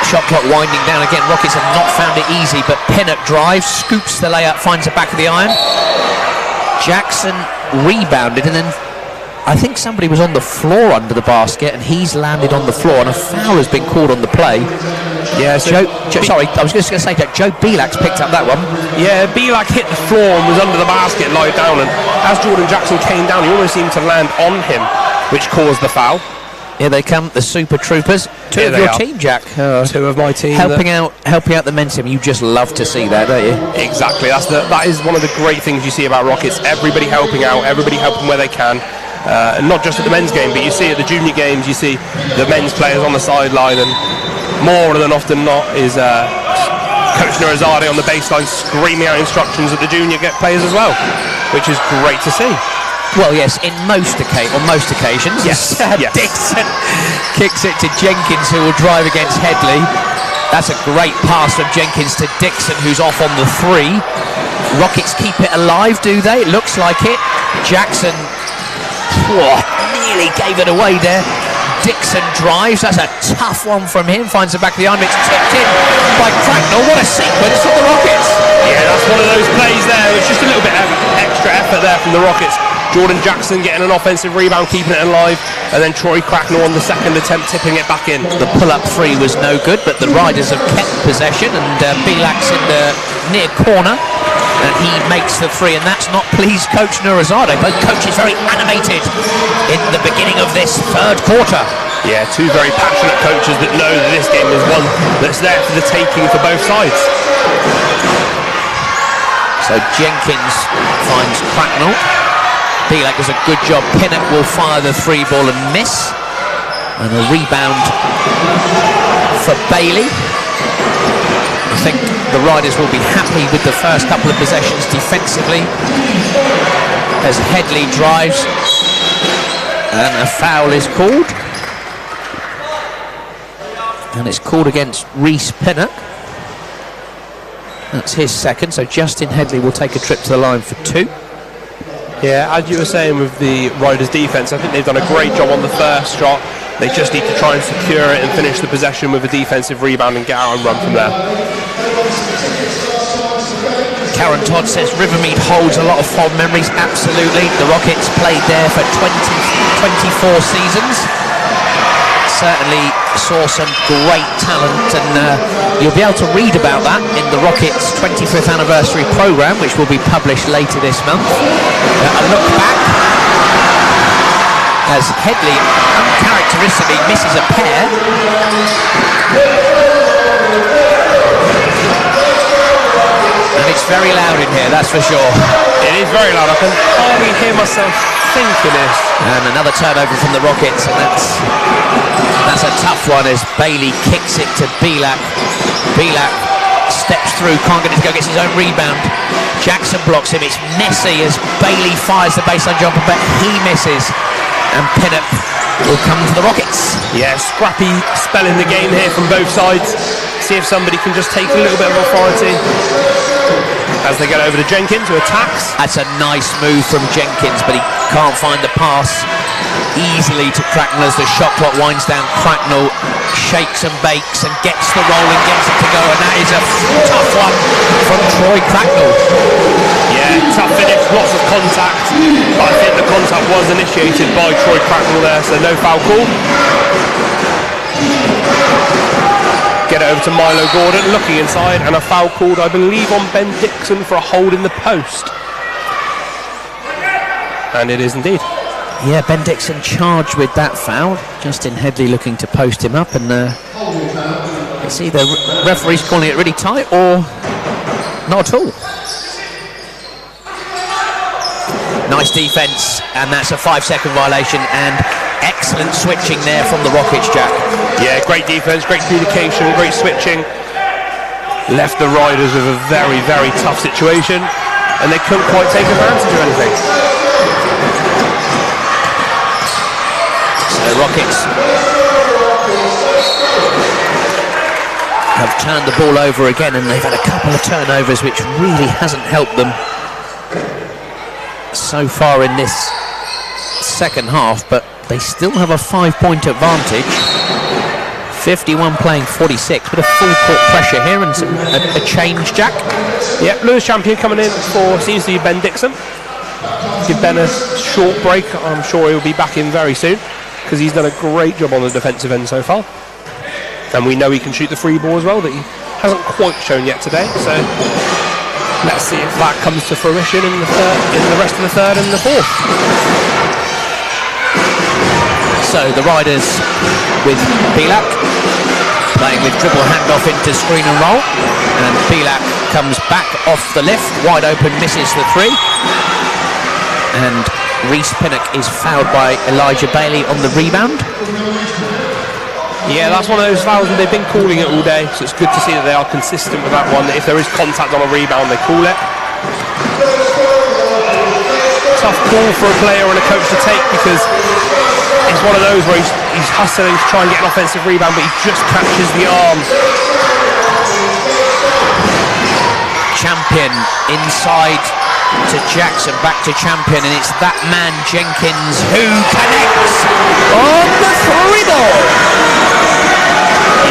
Shot clock winding down again. Rockets have not found it easy, but Pinnock drives, scoops the layup, finds the back of the iron. Jackson rebounded, and then I think somebody was on the floor under the basket, and he's landed on the floor, and a foul has been called on the play. Yeah, so sorry, I was just going to say that Joe Belak's picked up that one. Yeah, Belak hit the floor and was under the basket, lied down, and as Jordan Jackson came down, he almost seemed to land on him, which caused the foul. Here they come, the Super Troopers. Two of your team, Jack. Two of my team. Helping out the men's team. You just love to see that, don't you? Exactly. That is one of the great things you see about Rockets. Everybody helping out, everybody helping where they can. And not just at the men's game, but you see at the junior games, you see the men's players on the sideline, and more than often not is Coach Nurazade on the baseline screaming out instructions at the junior players as well, which is great to see. Well, yes, on most occasions. Yes. Dixon kicks it to Jenkins, who will drive against Headley. That's a great pass from Jenkins to Dixon, who's off on the three. Rockets keep it alive, do they? It looks like it. Jackson nearly gave it away there. Dixon drives. That's a tough one from him. Finds the back of the arm. It's tipped in by Cracknell. What a sequence from the Rockets. Yeah, that's one of those plays there. It's just a little bit of extra effort there from the Rockets. Jordan Jackson getting an offensive rebound, keeping it alive, and then Troy Cracknell on the second attempt, tipping it back in. The pull-up three was no good, but the Riders have kept possession, and Belak's in the near corner, and he makes the three, and that's not pleased Coach Nurazade. Both coaches very animated in the beginning of this third quarter. Yeah, two very passionate coaches that know that this game is one that's there for the taking for both sides. So Jenkins finds Cracknell. Belak does a good job. Pinnock will fire the three ball and miss. And a rebound for Bailey. I think the Riders will be happy with the first couple of possessions defensively as Headley drives. And a foul is called. And it's called against Reese Pinnock. That's his second, so Justin Headley will take a trip to the line for two. Yeah, as you were saying with the Riders' defence, I think they've done a great job on the first shot. They just need to try and secure it and finish the possession with a defensive rebound and get out and run from there. Karen Todd says Rivermead holds a lot of fond memories. Absolutely. The Rockets played there for 24 seasons. Certainly saw some great talent, and you'll be able to read about that in the Rockets' 25th anniversary programme, which will be published later this month. A look back as Headley uncharacteristically misses a pair. And it's very loud in here, that's for sure. It is very loud. I can hardly hear myself thinking this. And another turnover from the Rockets, and that's a tough one as Bailey kicks it to Belak. Belak steps through, can't get it to go, gets his own rebound. Jackson blocks him. It's messy as Bailey fires the baseline jumper, but he misses. And Pinnock will come for the Rockets. Yeah, scrappy spell in the game here from both sides. See if somebody can just take a little bit of authority as they get over to Jenkins, who attacks. That's a nice move from Jenkins, but he can't find the pass easily to Cracknell as the shot clock winds down. Cracknell shakes and bakes and gets the roll and gets it to go, and that is a tough one from Troy Cracknell. Yeah, tough finish, lots of contact, but I think the contact was initiated by Troy Cracknell there, so no foul call. Get it over to Milo Gordon, looking inside, and a foul called, I believe, on Ben Dixon for a hold in the post. And it is indeed. Yeah, Ben Dixon charged with that foul. Justin Headley looking to post him up, and it's either referee's calling it really tight or not at all. Nice defence, and that's a 5-second violation, and excellent switching there from the Rockets, Jack. Yeah, great defence, great communication, great switching. Left the Riders with a very, very tough situation, and they couldn't quite take advantage of anything. So the Rockets have turned the ball over again, and they've had a couple of turnovers which really hasn't helped them so far in this second half, but they still have a 5-point advantage. 51 playing 46, but a full court pressure here, and a change, Jack. Yep, Lewis champion coming in for seems to be Ben Dixon. give Ben a short break. I'm sure he'll be back in very soon, because he's done a great job on the defensive end so far. And we know he can shoot the free ball as well, that he hasn't quite shown yet today. So let's see if that comes to fruition in the rest of the third and the fourth. So the Riders with Bilak playing with dribble handoff into screen and roll, and Bilak comes back off the lift, wide open, misses the three, and Reece Pinnock is fouled by Elijah Bailey on the rebound. Yeah, that's one of those fouls, and they've been calling it all day, so it's good to see that they are consistent with that one, that if there is contact on a rebound, they call it. Tough call for a player and a coach to take, because it's one of those where he's hustling to try and get an offensive rebound, but he just catches the arm. Champion inside to Jackson, back to Champion, and it's that man Jenkins who connects on the three ball.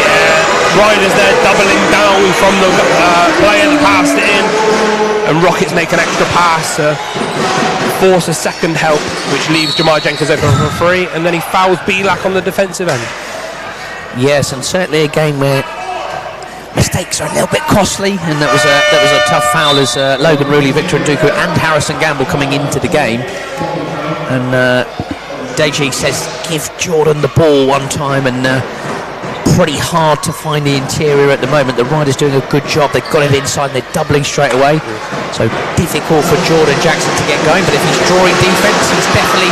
Yeah, Riders there doubling down from the player that passed it in, and Rockets make an extra pass to force a second help, which leaves Jemiah Jenkins open for free, and then he fouls Bilak on the defensive end. Yes, and certainly a game where mistakes are a little bit costly, and that was a tough foul as Logan Rooney, Victor Nduku and Harrison Gamble coming into the game. And Deji says give Jordan the ball one time, and pretty hard to find the interior at the moment. The Riders doing a good job. They've got it inside and they're doubling straight away, so difficult for Jordan Jackson to get going, but if he's drawing defense, he's definitely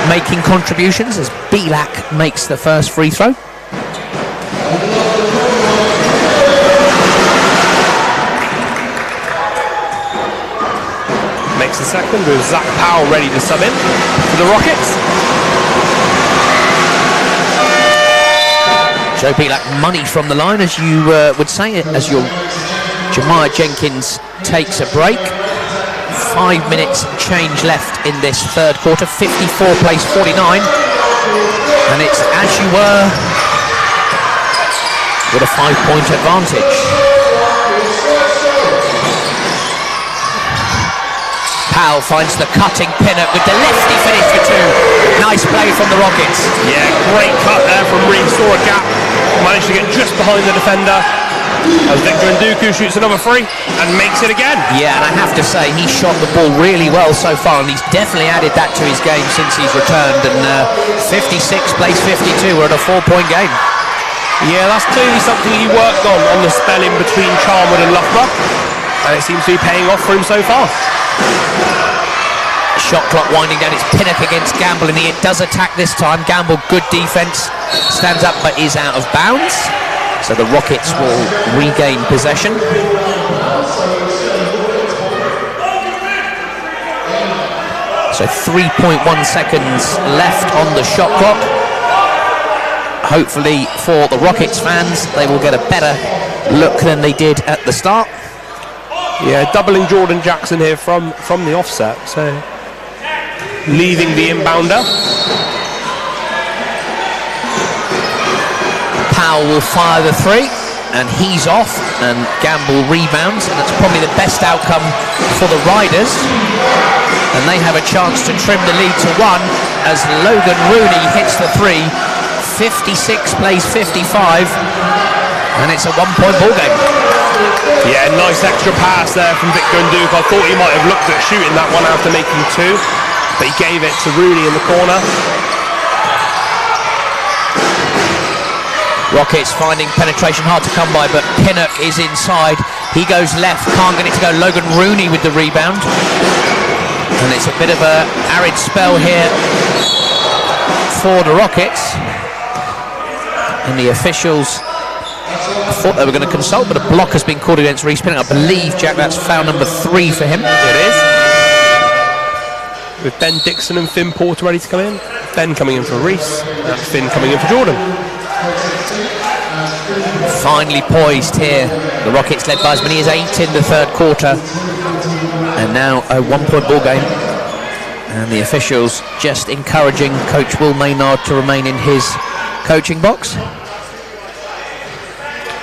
making contributions as Bilak makes the first free throw. Makes the second with Zach Powell ready to sub in for the Rockets. Joe Bilak money from the line, as you would say, as your Jemiah Jenkins takes a break. 5 minutes change left in this third quarter. 54 plays 49, and it's as you were with a 5-point advantage. Powell finds the cutting Pinnock with the lefty finish for two. Nice play from the Rockets. Yeah, great cut there from Reece. Saw a gap, managed to get just behind the defender as Victor Nduku shoots another free and makes it again. Yeah, and I have to say he shot the ball really well so far, and he's definitely added that to his game since he's returned. And 56 plays 52. We're at a 4-point game. Yeah, that's clearly something he worked on the spell in between Charnwood and Loughborough, and it seems to be paying off for him so far. Shot clock winding down. It's Pinnock against Gamble, and he does attack this time. Gamble, good defense, stands up but is out of bounds, so the Rockets will regain possession. So 3.1 seconds left on the shot clock. Hopefully for the Rockets fans, they will get a better look than they did at the start. Yeah, doubling Jordan Jackson here from the offset, so leaving the inbounder. Powell will fire the three, and he's off, and Gamble rebounds, and that's probably the best outcome for the Riders, and they have a chance to trim the lead to 1 as Logan Rooney hits the three. 56 plays 55, and it's a 1-point ball game. Yeah, nice extra pass there from Victor Nduku. I thought he might have looked at shooting that one after making 2, but he gave it to Rooney in the corner. Rockets finding penetration hard to come by, but Pinnock is inside. He goes left, can't get it to go. Logan Rooney with the rebound, and it's a bit of a arid spell here for the Rockets. And the officials, I thought they were going to consult, but a block has been called against Reece Pinnock. I believe, Jack, that's foul number 3 for him. It is. With Ben Dixon and Finn Porter ready to come in. Ben coming in for Reece, and Finn coming in for Jordan. Finally poised here. The Rockets led by as many as 8 in the third quarter. And now a 1-point ball game. And the officials just encouraging Coach Will Maynard to remain in his coaching box,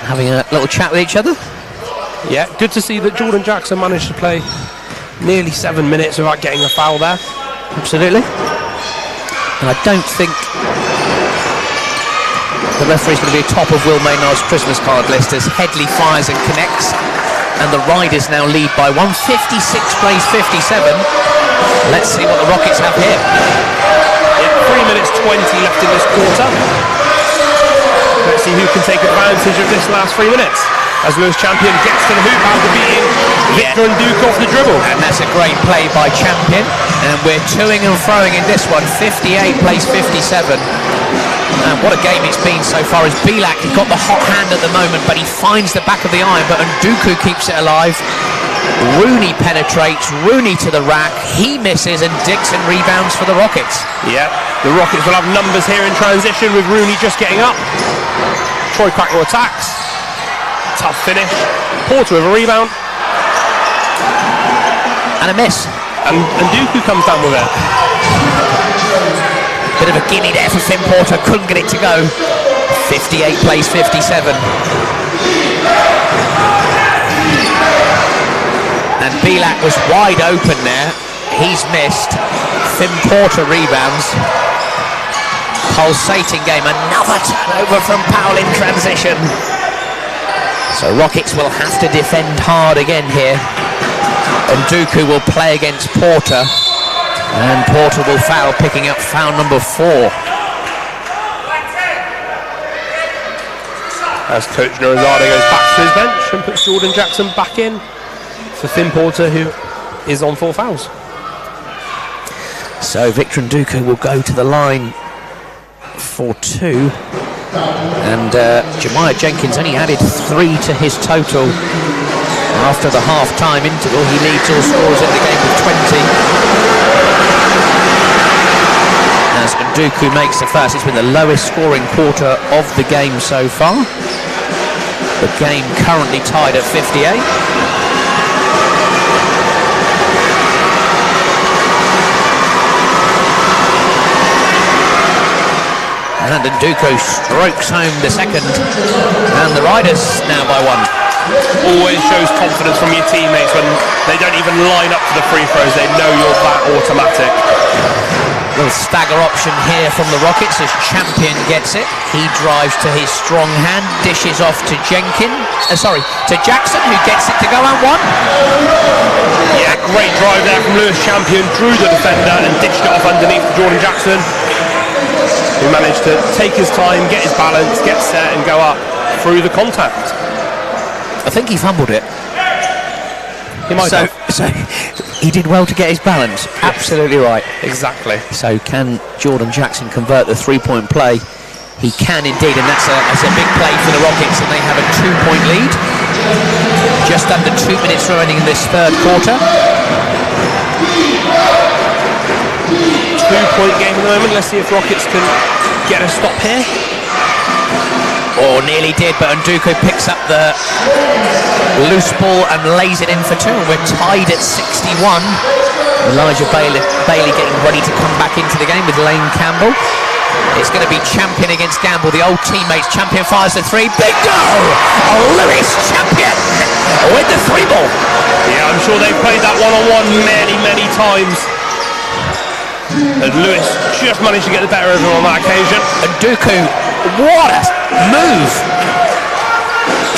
having a little chat with each other. Yeah, good to see that Jordan Jackson managed to play Nearly 7 minutes without getting a foul there. Absolutely. And I don't think the referee's going to be top of Will Maynard's Christmas card list as Headley fires and connects, and the Riders now lead by 1. 56 plays 57. Let's see what the Rockets have here. 3 minutes 20 left in this quarter. Let's see who can take advantage of this last 3 minutes. As Lewis Champion gets to the hoop after beating Victor and Duke off the dribble. And that's a great play by Champion. And we're toing and froing in this one. 58 plays 57. And what a game it's been so far. As Bilak, he's got the hot hand at the moment, but he finds the back of the iron. But Nduku keeps it alive. Rooney penetrates, Rooney to the rack, he misses, and Dixon rebounds for the Rockets. Yeah, the Rockets will have numbers here in transition with Rooney just getting up. Troy Cracknell attacks. Tough finish. Porter with a rebound. And a miss. And Nduku comes down with it. Bit of a gimme there for Finn Porter, couldn't get it to go. 58 plays 57. And Bilak was wide open there. He's missed. Finn Porter rebounds. Pulsating game. Another turnover from Powell in transition. So Rockets will have to defend hard again here. And Nduku will play against Porter. And Porter will foul, picking up foul number 4. As Coach Norizade goes back to his bench and puts Jordan Jackson back in for Finn Porter, who is on 4 fouls. So Victor Nduku will go to the line for 2. And Jemiah Jenkins only added 3 to his total after the half-time interval. He leads all scorers in the game with 20. As Nduku makes the first, it's been the lowest scoring quarter of the game so far. The game currently tied at 58. And Nduku strokes home the second, and the Riders now by 1. Always shows confidence from your teammates when they don't even line up for the free throws. They know you're that automatic. Little stagger option here from the Rockets as Champion gets it. He drives to his strong hand, dishes off to to Jackson, who gets it to go and 1. Yeah, great drive there from Lewis Champion. Drew the defender and dished it off underneath to Jordan Jackson, who managed to take his time, get his balance, get set and go up through the contact. I think he fumbled it. He might have. So he did well to get his balance. Yes. Absolutely right. Exactly. So can Jordan Jackson convert the 3-point play? He can indeed, and that's a big play for the Rockets, and they have a 2-point lead. Just under 2 minutes remaining in this third quarter. 2-point game at the moment. Let's see if Rockets can get a stop here. Or nearly did, but Nduku picks up the loose ball and lays it in for 2. We're tied at 61. Elijah Bailey getting ready to come back into the game with Lane Campbell. It's going to be Champion against Gamble, the old teammates. Champion fires the 3. Bingo! Lewis Champion with the 3 ball. Yeah, I'm sure they've played that one-on-one many, many times. And Lewis just managed to get the better of him on that occasion. Nduku, what a move!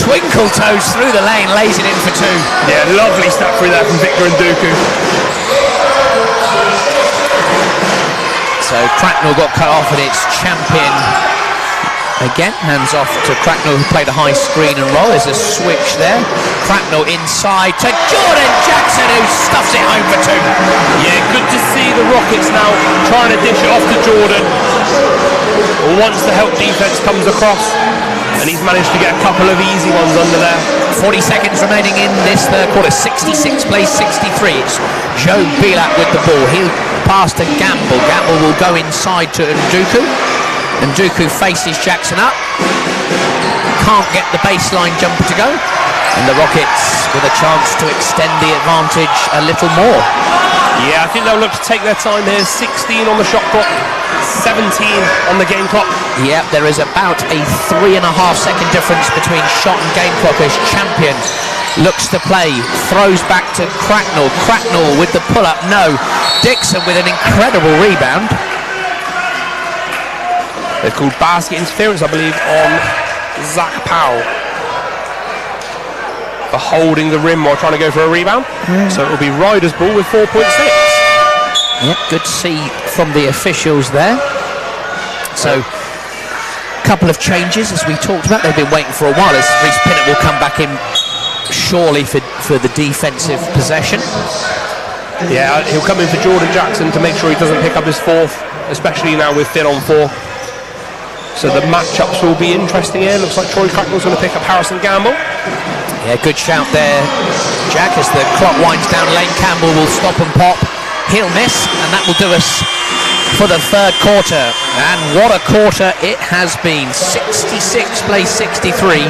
Twinkle toes through the lane, lays it in for 2. Yeah, lovely step through there from Victor Nduku. So Cracknell got cut off, and it's Champion again. Hands off to Cracknell, who played a high screen and roll. There's a switch there. Cracknell inside to Jordan Jackson, who stuffs it home for 2. Yeah, good to see the Rockets now trying to dish it off to Jordan. Once the help defense comes across, and he's managed to get a couple of easy ones under there. 40 seconds remaining in this third quarter. 66 plays 63. It's Joe Bilak with the ball. He'll pass to Gamble. Gamble will go inside to Nduku. Nduku faces Jackson up. Can't get the baseline jumper to go. And the Rockets with a chance to extend the advantage a little more. Yeah, I think they'll look to take their time here. 16 on the shot clock, 17 on the game clock. Yeah, there is about a 3.5 second difference between shot and game clock as Champion looks to play, throws back to Cracknell. Cracknell with the pull-up, no. Dixon with an incredible rebound. They've called basket interference, I believe, on Zach Powell for holding the rim while trying to go for a rebound. So it'll be Ryder's ball with 4.6. Yep, good to see from the officials there. So, couple of changes as we talked about. They've been waiting for a while as Reece Pinnett will come back in surely for the defensive possession. Yeah, he'll come in for Jordan Jackson to make sure he doesn't pick up his fourth, especially now with Finn on 4. So the matchups will be interesting here. Looks like Troy Cracknell's going to pick up Harrison Gamble. Yeah, good shout there, Jack, as the clock winds down. Lane Campbell will stop and pop. He'll miss, and that will do us for the third quarter. And what a quarter it has been. 66 plays 63,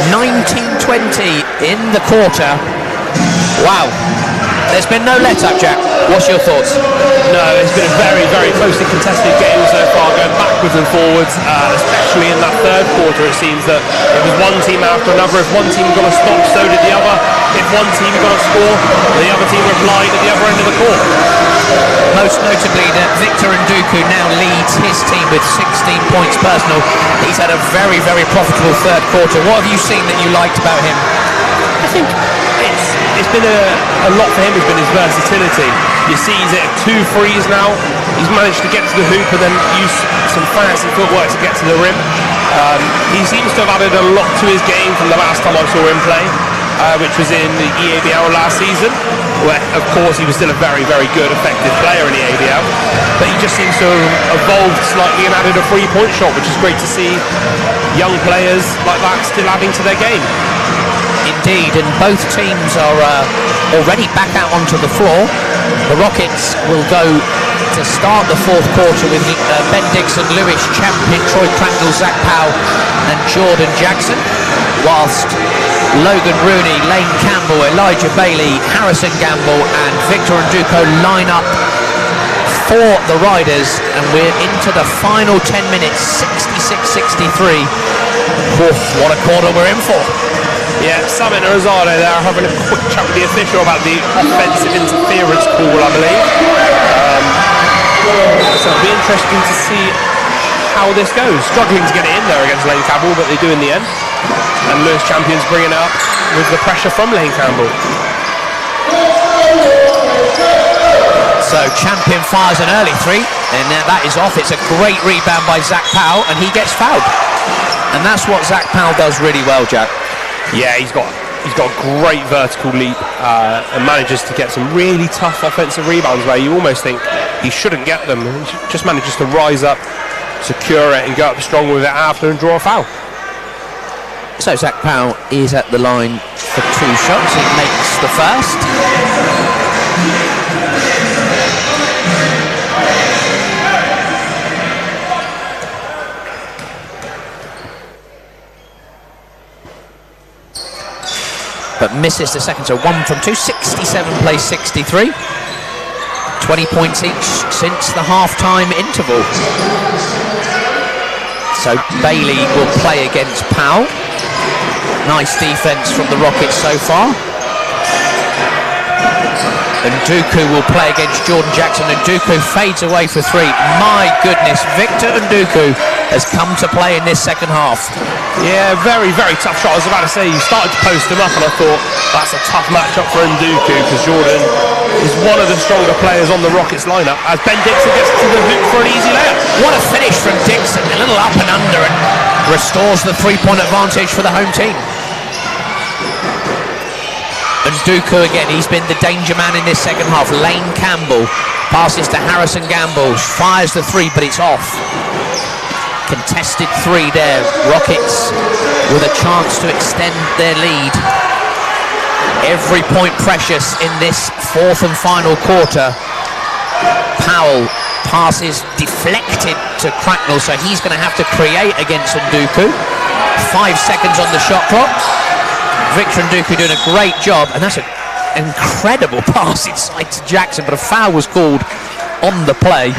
19-20 in the quarter. Wow. There's been no let-up, Jack. What's your thoughts? No, it's been a very, very closely contested game so far, going backwards and forwards, especially in that third quarter. It seems that it was one team after another. If one team got a stop, so did the other. If one team got a score, the other team replied at the other end of the court. Most notably that Victor Nduku now leads his team with 16 points personal. He's had a very, very profitable third quarter. What have you seen that you liked about him? I think it's been a lot for him has been his versatility. You see he's at 2 threes now. He's managed to get to the hoop and then use some fancy footwork to get to the rim. He seems to have added a lot to his game from the last time I saw him play, which was in the EABL last season, where of course he was still a very, very good, effective player in the EABL, but he just seems to have evolved slightly and added a 3-point shot, which is great to see young players like that still adding to their game. Indeed, and both teams are already back out onto the floor. The Rockets will go to start the fourth quarter with Ben Dixon, Lewis Champion, Troy Cracknell, Zach Powell and Jordan Jackson, whilst Logan Rooney, Lane Campbell, Elijah Bailey, Harrison Gamble and Victor Nduku line up for the Riders, and we're into the final 10 minutes, 66-63. What a quarter we're in for. Yeah, Sam and Rosado there having a quick chat with the official about the offensive interference call, I believe. So it'll be interesting to see how this goes. Struggling to get it in there against Lane Campbell, but they do in the end. And Lewis Champion's bringing it up with the pressure from Lane Campbell. So Champion fires an early 3, and that is off. It's a great rebound by Zach Powell, and he gets fouled. And that's what Zach Powell does really well, Jack. Yeah, he's got a great vertical leap and manages to get some really tough offensive rebounds where you almost think he shouldn't get them. He just manages to rise up, secure it and go up strong with it after and draw a foul. So Zach Powell is at the line for 2 shots. He makes the first. But misses the second, so 1 from 2, 67 plays 63. 20 points each since the half-time interval. So Bailey will play against Powell. Nice defense from the Rockets so far. Nduku will play against Jordan Jackson. Nduku fades away for 3. My goodness, Victor Nduku has come to play in this second half. Yeah, very, very tough shot. I was about to say, you started to post him up and I thought that's a tough matchup for Nduku because Jordan is one of the stronger players on the Rockets lineup as Ben Dixon gets to the hoop for an easy layup. What a finish from Dixon, a little up and under, and restores the 3-point advantage for the home team. Nduku again, he's been the danger man in this second half. Lane Campbell passes to Harrison Gamble, fires the 3 but it's off. Contested 3 there. Rockets with a chance to extend their lead. Every point precious in this fourth and final quarter. Powell passes deflected to Cracknell, so he's going to have to create against Nduku. 5 seconds on the shot clock. Victor Nduku doing a great job, and that's an incredible pass inside to Jackson, but a foul was called on the play.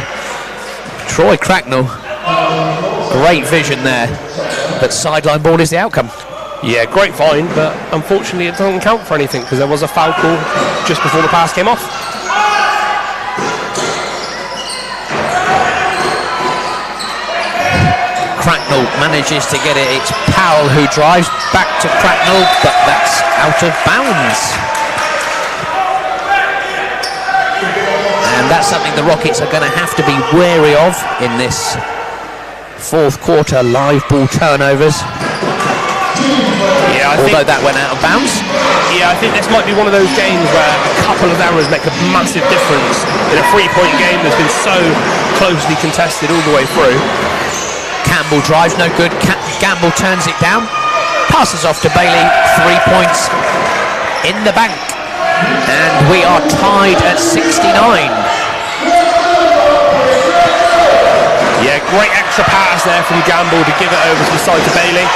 Troy Cracknell, great vision there, but sideline ball is the outcome. Yeah, great find, but unfortunately it doesn't count for anything because there was a foul call just before the pass came off. Cracknell manages to get it. It's Powell who drives back to Cracknell, but that's out of bounds. And that's something the Rockets are going to have to be wary of in this fourth quarter, live ball turnovers. Yeah, although that went out of bounds. Yeah, I think this might be one of those games where a couple of errors make a massive difference in a three-point game that's been so closely contested all the way through. Campbell drives, no good. Gamble turns it down, passes off to Bailey. 3 points in the bank, and we are tied at 69. Yeah, great extra pass there from Gamble to give it over to the side to Bailey.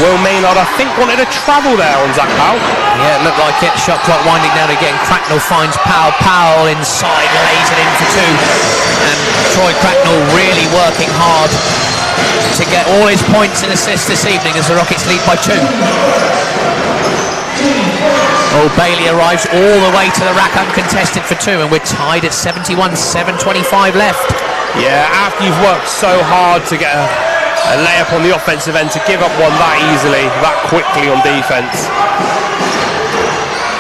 Will Maynard, I think, wanted to travel there on Zach Powell. Yeah, it looked like it. Shot clock winding down again. Cracknell finds Powell. Powell inside, lays it in for two. And Troy Cracknell really working hard to get all his points and assists this evening as the Rockets lead by 2. Oh, Bailey arrives all the way to the rack uncontested for 2, and we're tied at 71, 7:25 left. Yeah, after you've worked so hard to get a layup on the offensive end, to give up one that easily, that quickly on defense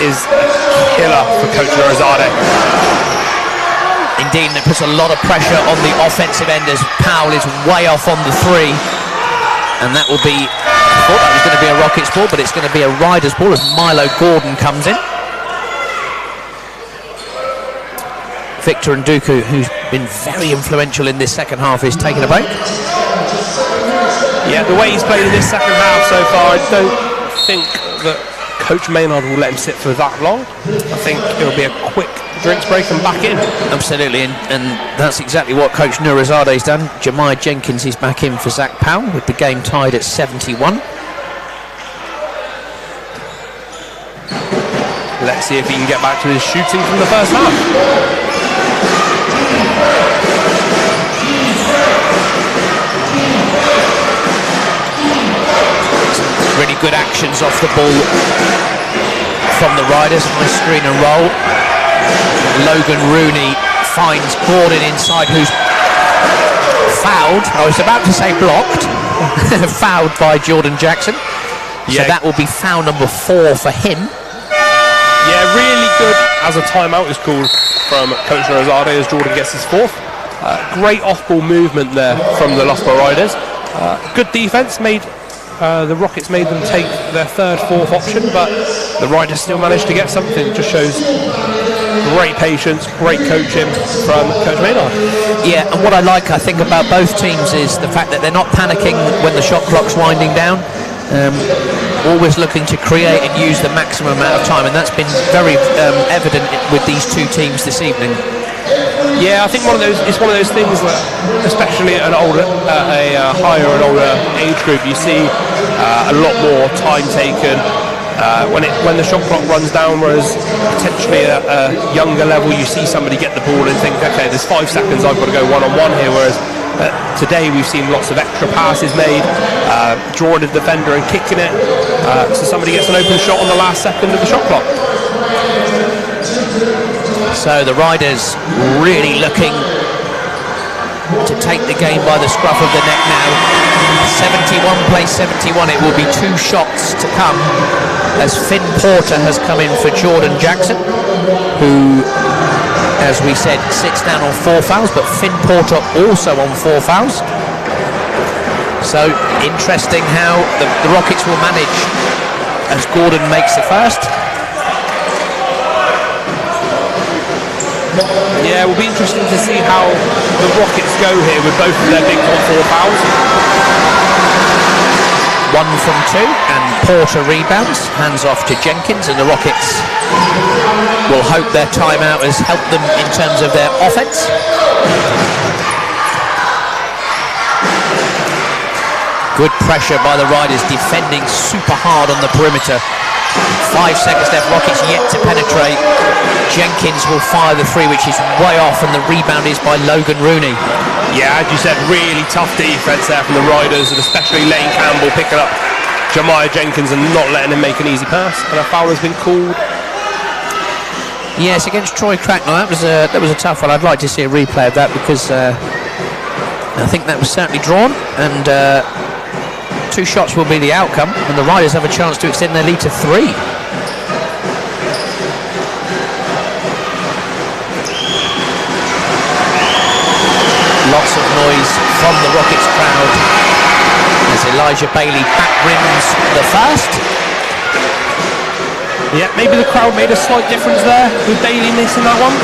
is a killer for Coach Rosado. Indeed, and it puts a lot of pressure on the offensive end as Powell is way off on the 3, and that will be, I thought that was going to be a Rockets ball, but it's going to be a Riders ball as Milo Gordon comes in. Victor Nduku, who's been very influential in this second half, is taking a break. Yeah, the way he's played in this second half so far, I don't think that Coach Maynard will let him sit for that long. I think it'll be a quick drinks break and back in. Absolutely, and that's exactly what Coach Nurizade's done. Jemiah Jenkins is back in for Zach Powell with the game tied at 71. Let's see if he can get back to his shooting from the first half. Really good actions off the ball from the Riders. Nice screen and roll. Logan Rooney finds Gordon inside, who's fouled. I was about to say blocked. Fouled by Jordan Jackson. Yeah. So that will be foul number 4 for him. Yeah, really good as a timeout is called from Coach Rosado as Jordan gets his 4th. Great off-ball movement there from the Loughborough Riders. Good defense made. The Rockets made them take their 3rd, 4th option, but the Riders still managed to get something. It just shows great patience, great coaching from Coach Maynard. Yeah, and what I like, I think, about both teams is the fact that they're not panicking when the shot clock's winding down. Always looking to create and use the maximum amount of time, and that's been very evident with these two teams this evening. Yeah, I think it's one of those things that, especially at a higher and older age group, you see a lot more time taken when the shot clock runs down, whereas potentially at a younger level you see somebody get the ball and think, okay, there's 5 seconds, I've got to go one-on-one here, whereas today we've seen lots of extra passes made, drawing a defender and kicking it, so somebody gets an open shot on the last second of the shot clock. So the Riders really looking to take the game by the scruff of the neck now. 71 plays 71. It will be 2 shots to come as Finn Porter has come in for Jordan Jackson, who, as we said, sits down on 4 fouls, but Finn Porter also on 4 fouls. So interesting how the Rockets will manage as Gordon makes the first. Yeah, it will be interesting to see how the Rockets go here with both of their big 4 fouls. 1 from 2, and Porter rebounds, hands off to Jenkins, and the Rockets will hope their timeout has helped them in terms of their offense. Good pressure by the Riders, defending super hard on the perimeter. 5 seconds left, Rockets yet to penetrate. Jenkins will fire the three, which is way off, and the rebound is by Logan Rooney. Yeah, as you said, really tough defence there from the Riders, and especially Lane Campbell picking up Jemiah Jenkins and not letting him make an easy pass, and a foul has been called. Yes, against Troy Cracknell. That was a tough one. I'd like to see a replay of that, because I think that was certainly drawn, and 2 shots will be the outcome, and the Riders have a chance to extend their lead to 3. Lots of noise from the Rockets crowd as Elijah Bailey back rims the first. Yeah, maybe the crowd made a slight difference there with Bailey missing that one.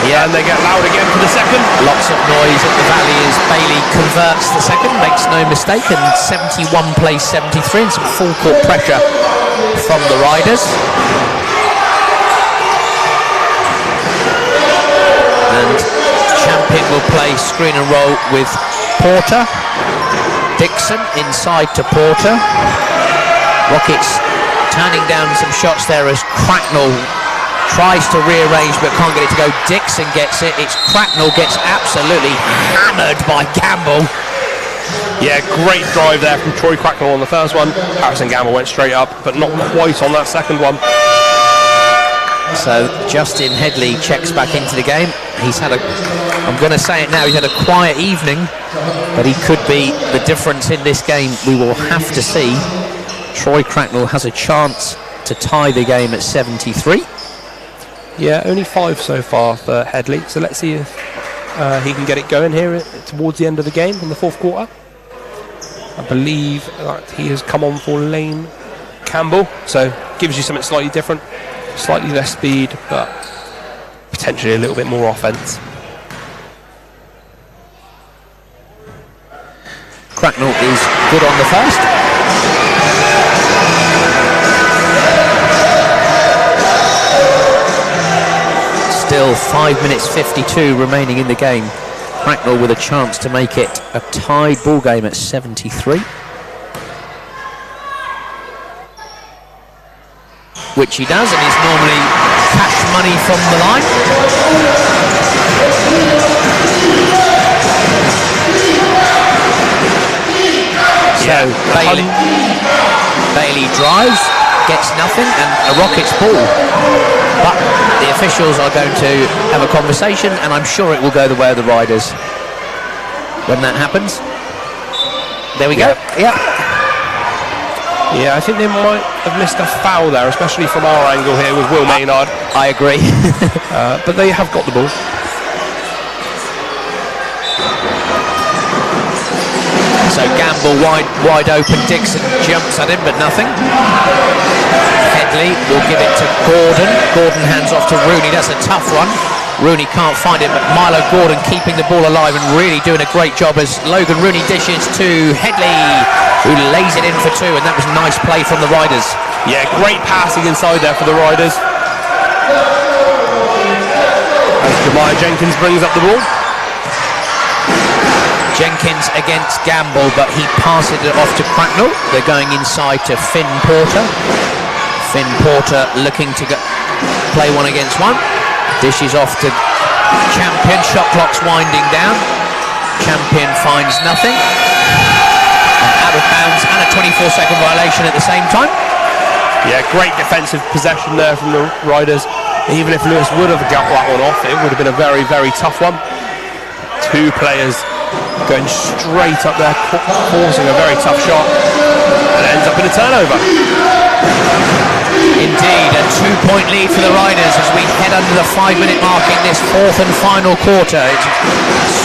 Yeah, and they get loud again for the second. Lots of noise at the Valley as Bailey converts the second, makes no mistake, and 71 plays 73, and some full court pressure from the Riders. And Champion will play screen and roll with Porter. Dixon inside to Porter. Rockets turning down some shots there as Cracknell tries to rearrange but can't get it to go. Dixon gets it. It's Cracknell gets absolutely hammered by Gamble. Yeah, great drive there from Troy Cracknell on the first one. Harrison Gamble went straight up, but not quite on that second one. So Justin Headley checks back into the game. He's had I'm going to say it now, he's had a quiet evening, but he could be the difference in this game. We will have to see. Troy Cracknell has a chance to tie the game at 73. Yeah, only 5 so far for Headley, so let's see if he can get it going here towards the end of the game in the 4th quarter. I believe that he has come on for Lane Campbell, so gives you something slightly different, slightly less speed, but potentially a little bit more offense. Cracknell is good on the first. Still 5 minutes 52 remaining in the game. Cracknell with a chance to make it a tied ball game at 73. Which he does, and is normally cash money from the line. So Bailey drives, gets nothing, and a Rockets ball. But the officials are going to have a conversation, and I'm sure it will go the way of the Riders when that happens. There we go. Yeah. Yeah, I think they might have missed a foul there, especially from our angle here with Will Maynard. I agree. But they have got the ball. So Gamble wide open, Dixon jumps at him, but nothing. Headley will give it to Gordon. Gordon hands off to Rooney. That's a tough one. Rooney can't find it, but Milo Gordon keeping the ball alive and really doing a great job as Logan Rooney dishes to Headley, who lays it in for 2, and that was a nice play from the Riders. Yeah, great passing inside there for the Riders. As Jemiah Jenkins brings up the ball. Jenkins against Gamble, but he passes it off to Cracknell. They're going inside to Finn Porter. Finn Porter looking to play 1 against 1. Dishes off to Champion. Shot clock's winding down. Champion finds nothing. Out of bounds and a 24-second violation at the same time. Yeah, great defensive possession there from the Riders. Even if Lewis would have got that one off, it would have been a very, very tough one. 2 players going straight up there, forcing a very tough shot, and it ends up in a turnover. Indeed, a 2-point lead for the Riders as we head under the 5-minute mark in this 4th and final quarter. It's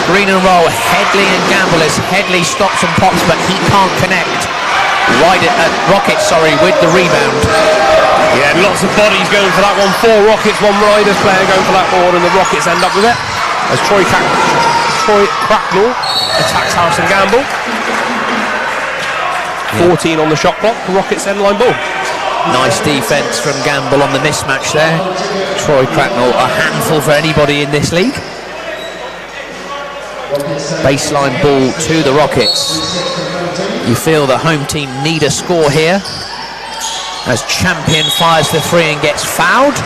screen and roll, Headley and Gamble as Headley stops and pops, but he can't connect. Rockets, with the rebound. Yeah, lots of bodies going for that one. 4 Rockets, 1 Riders player going for that board, and the Rockets end up with it as Troy Cracknell attacks Harrison Gamble. 14 on the shot clock, the Rockets end line ball. Nice defence from Gamble on the mismatch there. Troy Cracknell, a handful for anybody in this league. Baseline ball to the Rockets. You feel the home team need a score here as Champion fires the 3 and gets fouled.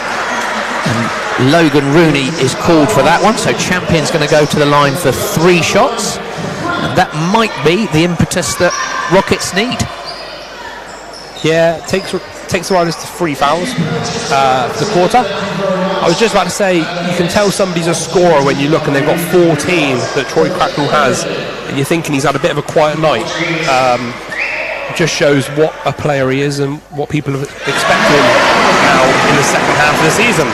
And Logan Rooney is called for that one, so Champion's going to go to the line for 3 shots. And that might be the impetus that Rockets need. Yeah, takes the Riders to 3 fouls for the quarter. I was just about to say, you can tell somebody's a scorer when you look and they've got 14 that Troy Cracknell has, and you're thinking he's had a bit of a quiet night. It just shows what a player he is and what people have expected him now in the second half of the season.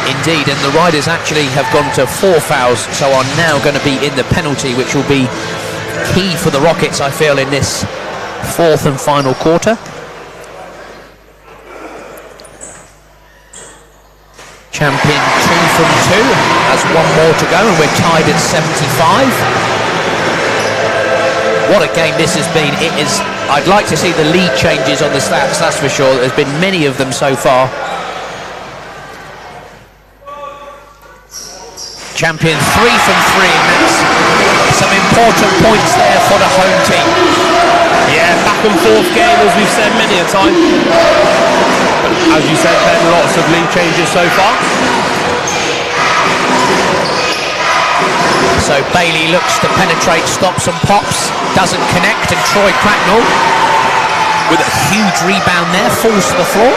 Indeed, and the Riders actually have gone to 4 fouls, so are now going to be in the penalty, which will be key for the Rockets, I feel, in this 4th and final quarter. Champion 2 from 2, has 1 more to go, and we're tied at 75. What a game this has been. It is. I'd like to see the lead changes on the stats, that's for sure. There's been many of them so far. Champion 3 from 3, and that's some important points there for the home team. Yeah, back and forth game, as we've said many a time. But as you said, Ben, lots of lead changes so far. So Bailey looks to penetrate, stops and pops, doesn't connect, and Troy Cracknell, with a huge rebound there, falls to the floor.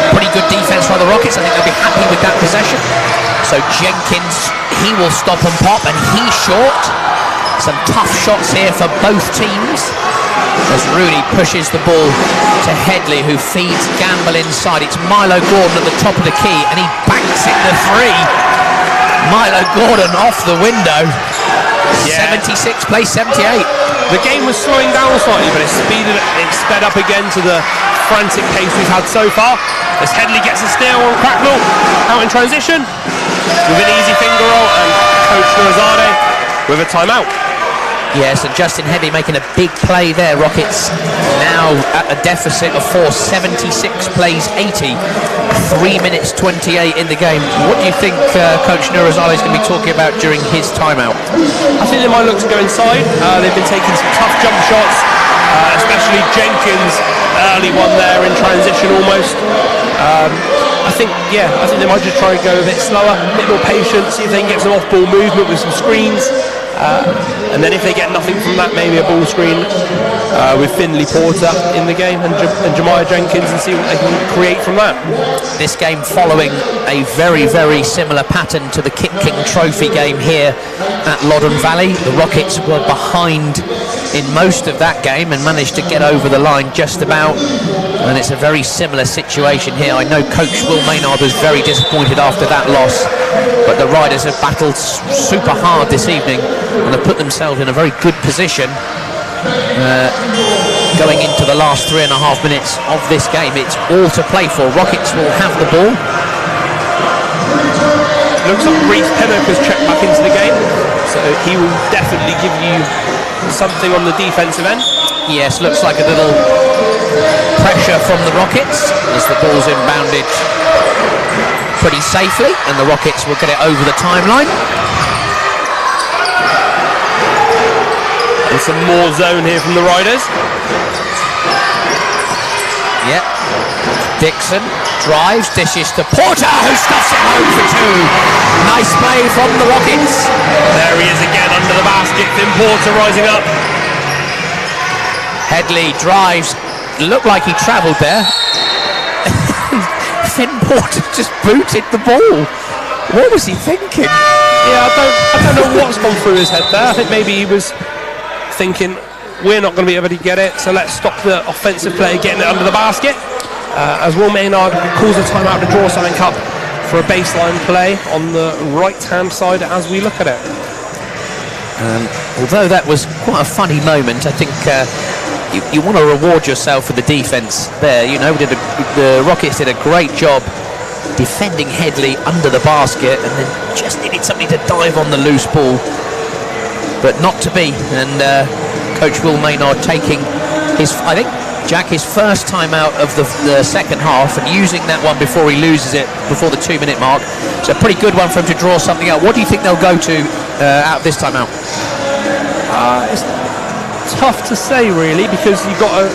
Pretty good defense by the Rockets. I think they'll be happy with that possession. So Jenkins, he will stop and pop, and he's short. Some tough shots here for both teams as Rooney pushes the ball to Headley, who feeds Gamble inside. It's Milo Gordon at the top of the key, and he banks in the 3. Milo Gordon off the window. Yeah. 76 plays 78. The game was slowing down slightly, but it's sped up again to the frantic pace we've had so far. As Headley gets a steal on Cracknell, out in transition with an easy finger roll, and Coach Nurizade with a timeout. Yes, and Justin Headley making a big play there. Rockets now at a deficit of 4, 76 plays 80, 3 minutes 28 in the game. What do you think Coach Nurizade is going to be talking about during his timeout? I think they might look to go inside. They've been taking some tough jump shots, especially Jenkins, early one there in transition almost. I think they might just try and go a bit slower, a bit more patient, see if they can get some off-ball movement with some screens. And then if they get nothing from that, maybe a ball screen with Finley Porter in the game and Jemiah Jenkins, and see what they can create from that. This game following a very, very similar pattern to the Kit King Trophy game here at Loddon Valley. The Rockets were behind in most of that game and managed to get over the line just about, and it's a very similar situation here. I know Coach Will Maynard was very disappointed after that loss, but the Riders have battled super hard this evening and have put themselves in a very good position going into the last 3.5 minutes of this game. It's all to play for. Rockets will have the ball. Looks like Reece Pinnock has checked back into the game, so he will definitely give you something on the defensive end. Yes, looks like a little pressure from the Rockets as the ball's inbounded pretty safely, and the Rockets will get it over the timeline. And some more zone here from the Riders. Yep. Dixon drives, dishes to Porter, who stuffs it home for 2. Nice play from the Rockets. There he is again under the basket. Finn Porter rising up. Headley drives. Looked like he travelled there. Finn Porter just booted the ball. What was he thinking? Yeah, I don't know what's gone through his head there. I think maybe he was thinking, we're not going to be able to get it, so let's stop the offensive player getting it under the basket. As Will Maynard calls a timeout to draw something up for a baseline play on the right-hand side as we look at it. Although that was quite a funny moment, I think you want to reward yourself for the defence there. You know, the Rockets did a great job defending Headley under the basket, and then just needed somebody to dive on the loose ball, but not to be. And Coach Will Maynard taking his, I think, Jack, his first time out of the second half, and using that one before he loses it before the 2-minute mark. It's a pretty good one for him to draw something out. What do you think they'll go to out of this time out? It's tough to say really, because you've got to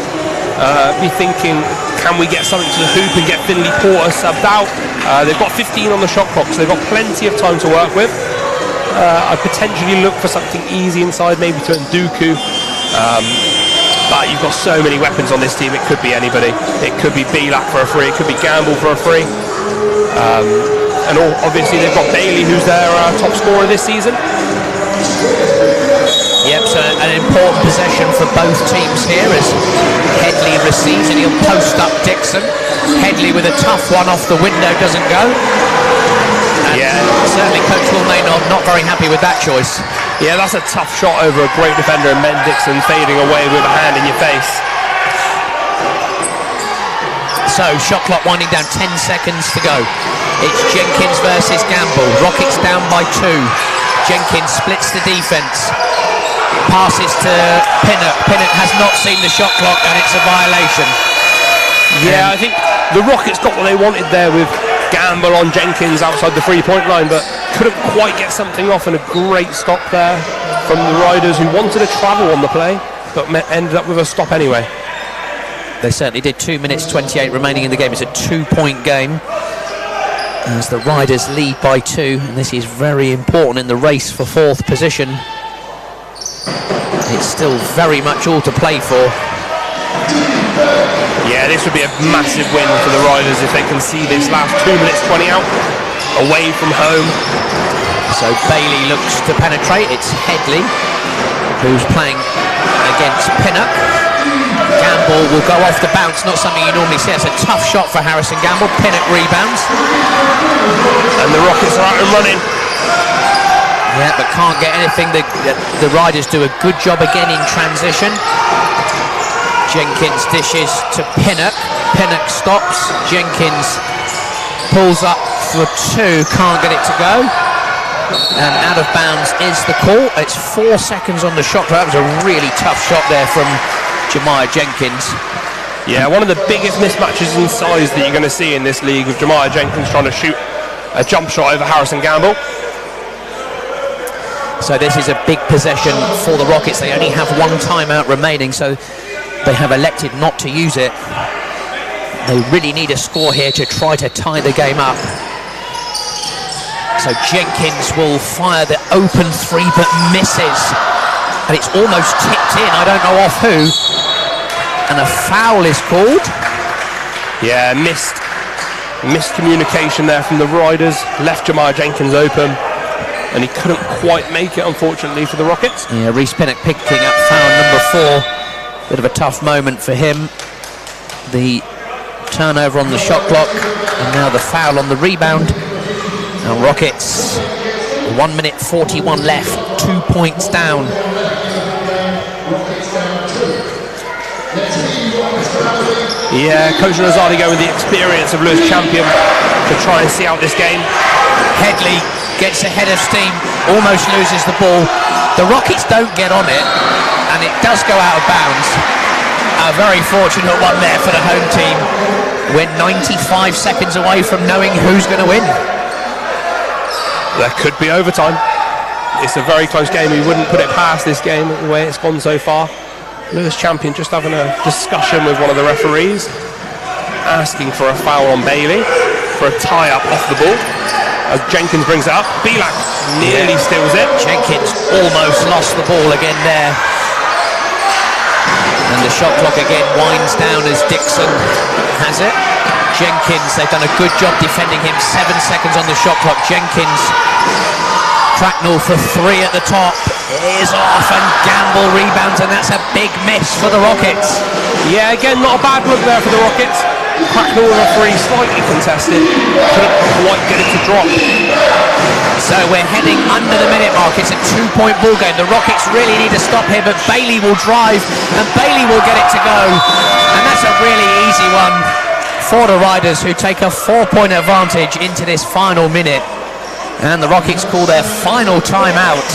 be thinking Can we get something to the hoop and get Finley Porter subbed out? They've got 15 on the shot clock, so they've got plenty of time to work with. I'd potentially look for something easy inside, maybe to Nduku. But you've got so many weapons on this team, it could be anybody. It could be Belak for a free, it could be Gamble for a free. And obviously they've got Bailey, who's their top scorer this season. Yep, so an important possession for both teams here as Headley receives and he'll post up Dixon. Headley with a tough one off the window, doesn't go. And certainly Coach Will Maynard not very happy with that choice. Yeah, that's a tough shot over a great defender, and Ben Dixon fading away with a hand in your face. So, shot clock winding down, 10 seconds to go. It's Jenkins versus Gamble. Rockets down by 2. Jenkins splits the defence. Passes to Pinnock. Pinnock has not seen the shot clock and it's a violation. Yeah, I think the Rockets got what they wanted there with Gamble on Jenkins outside the three-point line, but couldn't quite get something off, and a great stop there from the Riders, who wanted to travel on the play but ended up with a stop anyway. They certainly did. 2 minutes 28 remaining in the game. It's a 2-point game as the Riders lead by 2, and this is very important in the race for 4th position. It's still very much all to play for. Yeah, this would be a massive win for the Riders if they can see this last 2 minutes 20 out away from home. So Bailey looks to penetrate. It's Headley who's playing against Pinnock. Gamble will go off the bounce, not something you normally see. It's a tough shot for Harrison Gamble. Pinnock rebounds. And the Rockets are out and running. Yeah, but can't get anything. The Riders do a good job again in transition. Jenkins dishes to Pinnock. Pinnock stops. Jenkins pulls up for 2, can't get it to go. And out of bounds is the call. It's 4 seconds on the shot clock. That was a really tough shot there from Jemiah Jenkins. Yeah, one of the biggest mismatches in size that you're going to see in this league, with Jemiah Jenkins trying to shoot a jump shot over Harrison Gamble. So this is a big possession for the Rockets. They only have 1 timeout remaining, so they have elected not to use it. They really need a score here to try to tie the game up. So Jenkins will fire the open 3 but misses, and it's almost tipped in. I don't know off who, and a foul is called. Yeah, missed communication there from the Riders, left Jemiah Jenkins open, and he couldn't quite make it, unfortunately, for the Rockets. Yeah, Reece Pinnock picking up foul number 4. Bit of a tough moment for him. The turnover on the shot clock, and now the foul on the rebound. And Rockets, 1 minute 41 left, 2 points down. Yeah, Coach Rosati go with the experience of Lewis Champion to try and see out this game. Headley gets ahead of steam, almost loses the ball. The Rockets don't get on it, and it does go out of bounds. A very fortunate one there for the home team. We're 95 seconds away from knowing who's going to win. There could be overtime. It's a very close game. We wouldn't put it past this game the way it's gone so far. Lewis Champion just having a discussion with one of the referees, asking for a foul on Bailey for a tie-up off the ball. As Jenkins brings it up, Belak nearly steals it. Jenkins almost lost the ball again there. And the shot clock again winds down as Dixon has it. Jenkins, they've done a good job defending him. 7 seconds on the shot clock. Jenkins, Cracknell for 3 at the top, is off, and Gamble rebounds, and that's a big miss for the Rockets. Yeah, again, not a bad look there for the Rockets. Cracknell with a 3, slightly contested, couldn't quite get it to drop. So we're heading under the minute mark. It's a 2-point ball game. The Rockets really need to stop here, but Bailey will drive, and Bailey will get it to go. And that's a really easy one for the Riders, who take a 4-point advantage into this final minute. And the Rockets call their final timeout.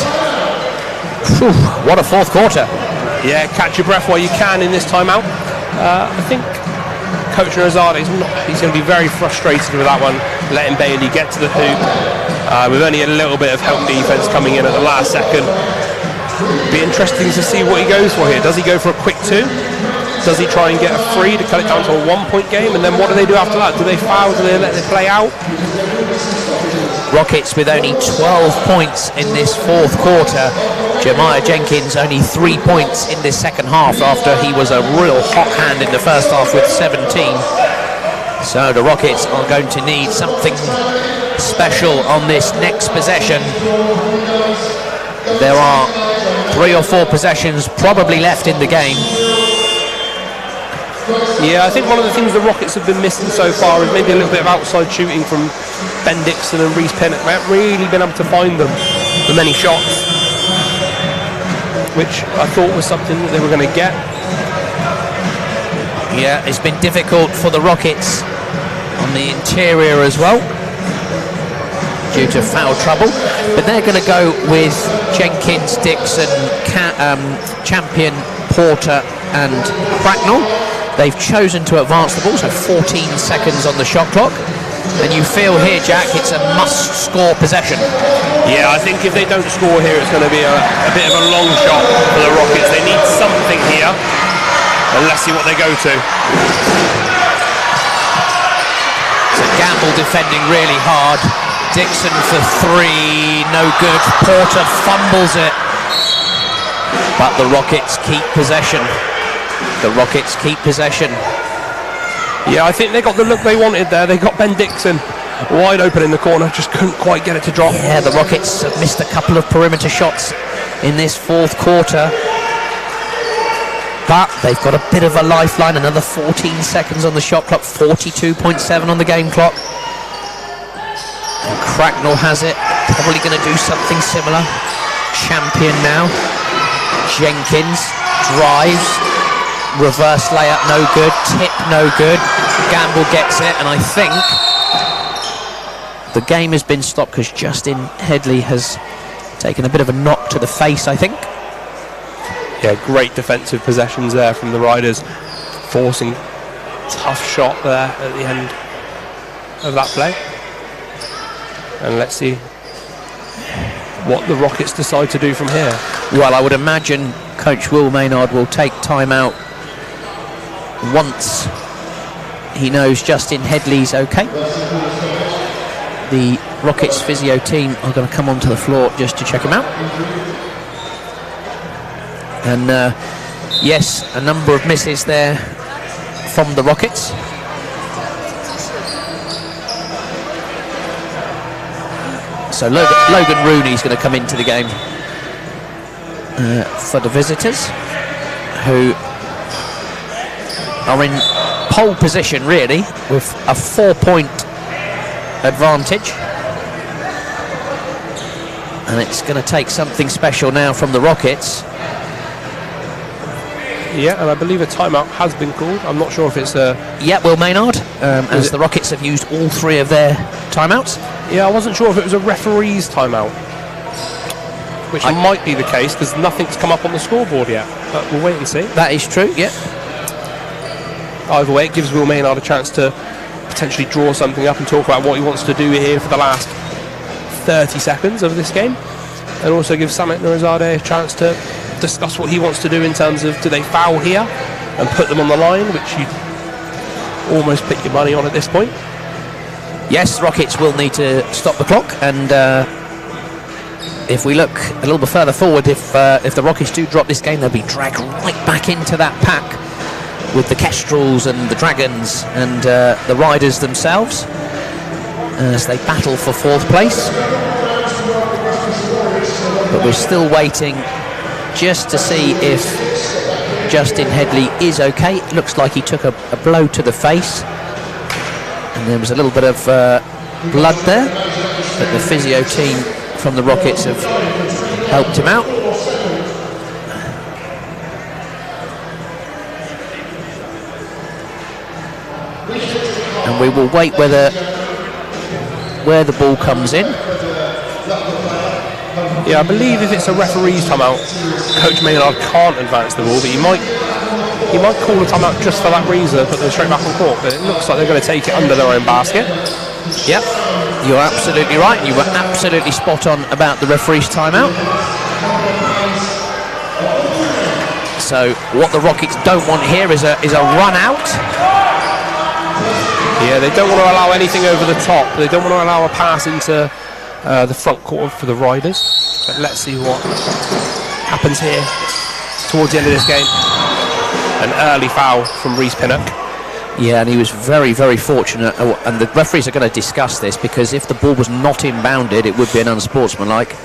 Whew, what a 4th quarter. Yeah, catch your breath while you can in this timeout. I think Coach Rosati, he's going to be very frustrated with that one, letting Bailey get to the hoop. With only a little bit of help defense coming in at the last second. Be interesting to see what he goes for here. Does he go for a quick 2? Does he try and get a free to cut it down to a 1-point game? And then what do they do after that? Do they foul? Do they let it play out? Rockets with only 12 points in this fourth quarter. Jeremiah Jenkins only 3 points in this second half after he was a real hot hand in the first half with 17. So the Rockets are going to need something special on this next possession. There are 3 or 4 possessions probably left in the game. Yeah, I think one of the things the Rockets have been missing so far is maybe a little bit of outside shooting from Ben Dixon and Reece Pinnock. They haven't really been able to find them for many shots, which I thought was something that they were going to get. Yeah, it's been difficult for the Rockets on the interior as well due to foul trouble, but they're going to go with Jenkins, Dixon, Champion, Porter and Cracknell. They've chosen to advance the ball, so 14 seconds on the shot clock. And you feel here, Jack, it's a must-score possession. Yeah, I think if they don't score here, it's going to be a bit of a long shot for the Rockets. They need something here, and let's see what they go to. So Gamble defending really hard. Dixon for 3, no good. Porter fumbles it. But the Rockets keep possession. The Rockets keep possession. Yeah, I think they got the look they wanted there. They got Ben Dixon wide open in the corner, just couldn't quite get it to drop. Yeah, the Rockets have missed a couple of perimeter shots in this fourth quarter. But they've got a bit of a lifeline, another 14 seconds on the shot clock, 42.7 on the game clock. And Cracknell has it, probably going to do something similar. Champion now. Jenkins drives. Reverse layup, no good. Tip, no good. Gamble gets it, and I think the game has been stopped because Justin Headley has taken a bit of a knock to the face, I think. Yeah, great defensive possessions there from the Riders, forcing tough shot there at the end of that play. And let's see what the Rockets decide to do from here. Well, I would imagine Coach Will Maynard will take time out once he knows Justin Headley's okay. The Rockets physio team are going to come onto the floor just to check him out. And yes, a number of misses there from the Rockets. So Logan Rooney's going to come into the game for the visitors, who are in pole position really with a 4-point advantage. And it's going to take something special now from the Rockets. Yeah, and I believe a timeout has been called. I'm not sure if it's a... Yeah, Will Maynard, as the Rockets have used all 3 of their timeouts. Yeah, I wasn't sure if it was a referee's timeout, which might be the case because nothing's come up on the scoreboard yet, but we'll wait and see. That is true, yeah. Either way, it gives Will Maynard a chance to potentially draw something up and talk about what he wants to do here for the last 30 seconds of this game, and also gives Samit Nourizadeh a chance to discuss what he wants to do in terms of, do they foul here and put them on the line, which you almost put your money on at this point. Yes, Rockets will need to stop the clock, and if we look a little bit further forward, if the Rockets do drop this game, they'll be dragged right back into that pack with the Kestrels and the Dragons and the Riders themselves as they battle for 4th place. But we're still waiting just to see if Justin Headley is okay. It looks like he took a blow to the face, and there was a little bit of blood there, but the physio team from the Rockets have helped him out. And we will wait where the ball comes in. Yeah, I believe if it's a referee's timeout, Coach Maynard can't advance the ball, but he might call the timeout just for that reason, put them straight back on court. But it looks like they're going to take it under their own basket. Yep, you're absolutely right. You were absolutely spot on about the referee's timeout. So what the Rockets don't want here is a run out. Yeah, they don't want to allow anything over the top. They don't want to allow a pass into the front court for the Riders. But let's see what happens here towards the end of this game. An early foul from Reece Pinnock. Yeah, and he was very, very fortunate. And the referees are going to discuss this, because if the ball was not inbounded, it would be an unsportsmanlike.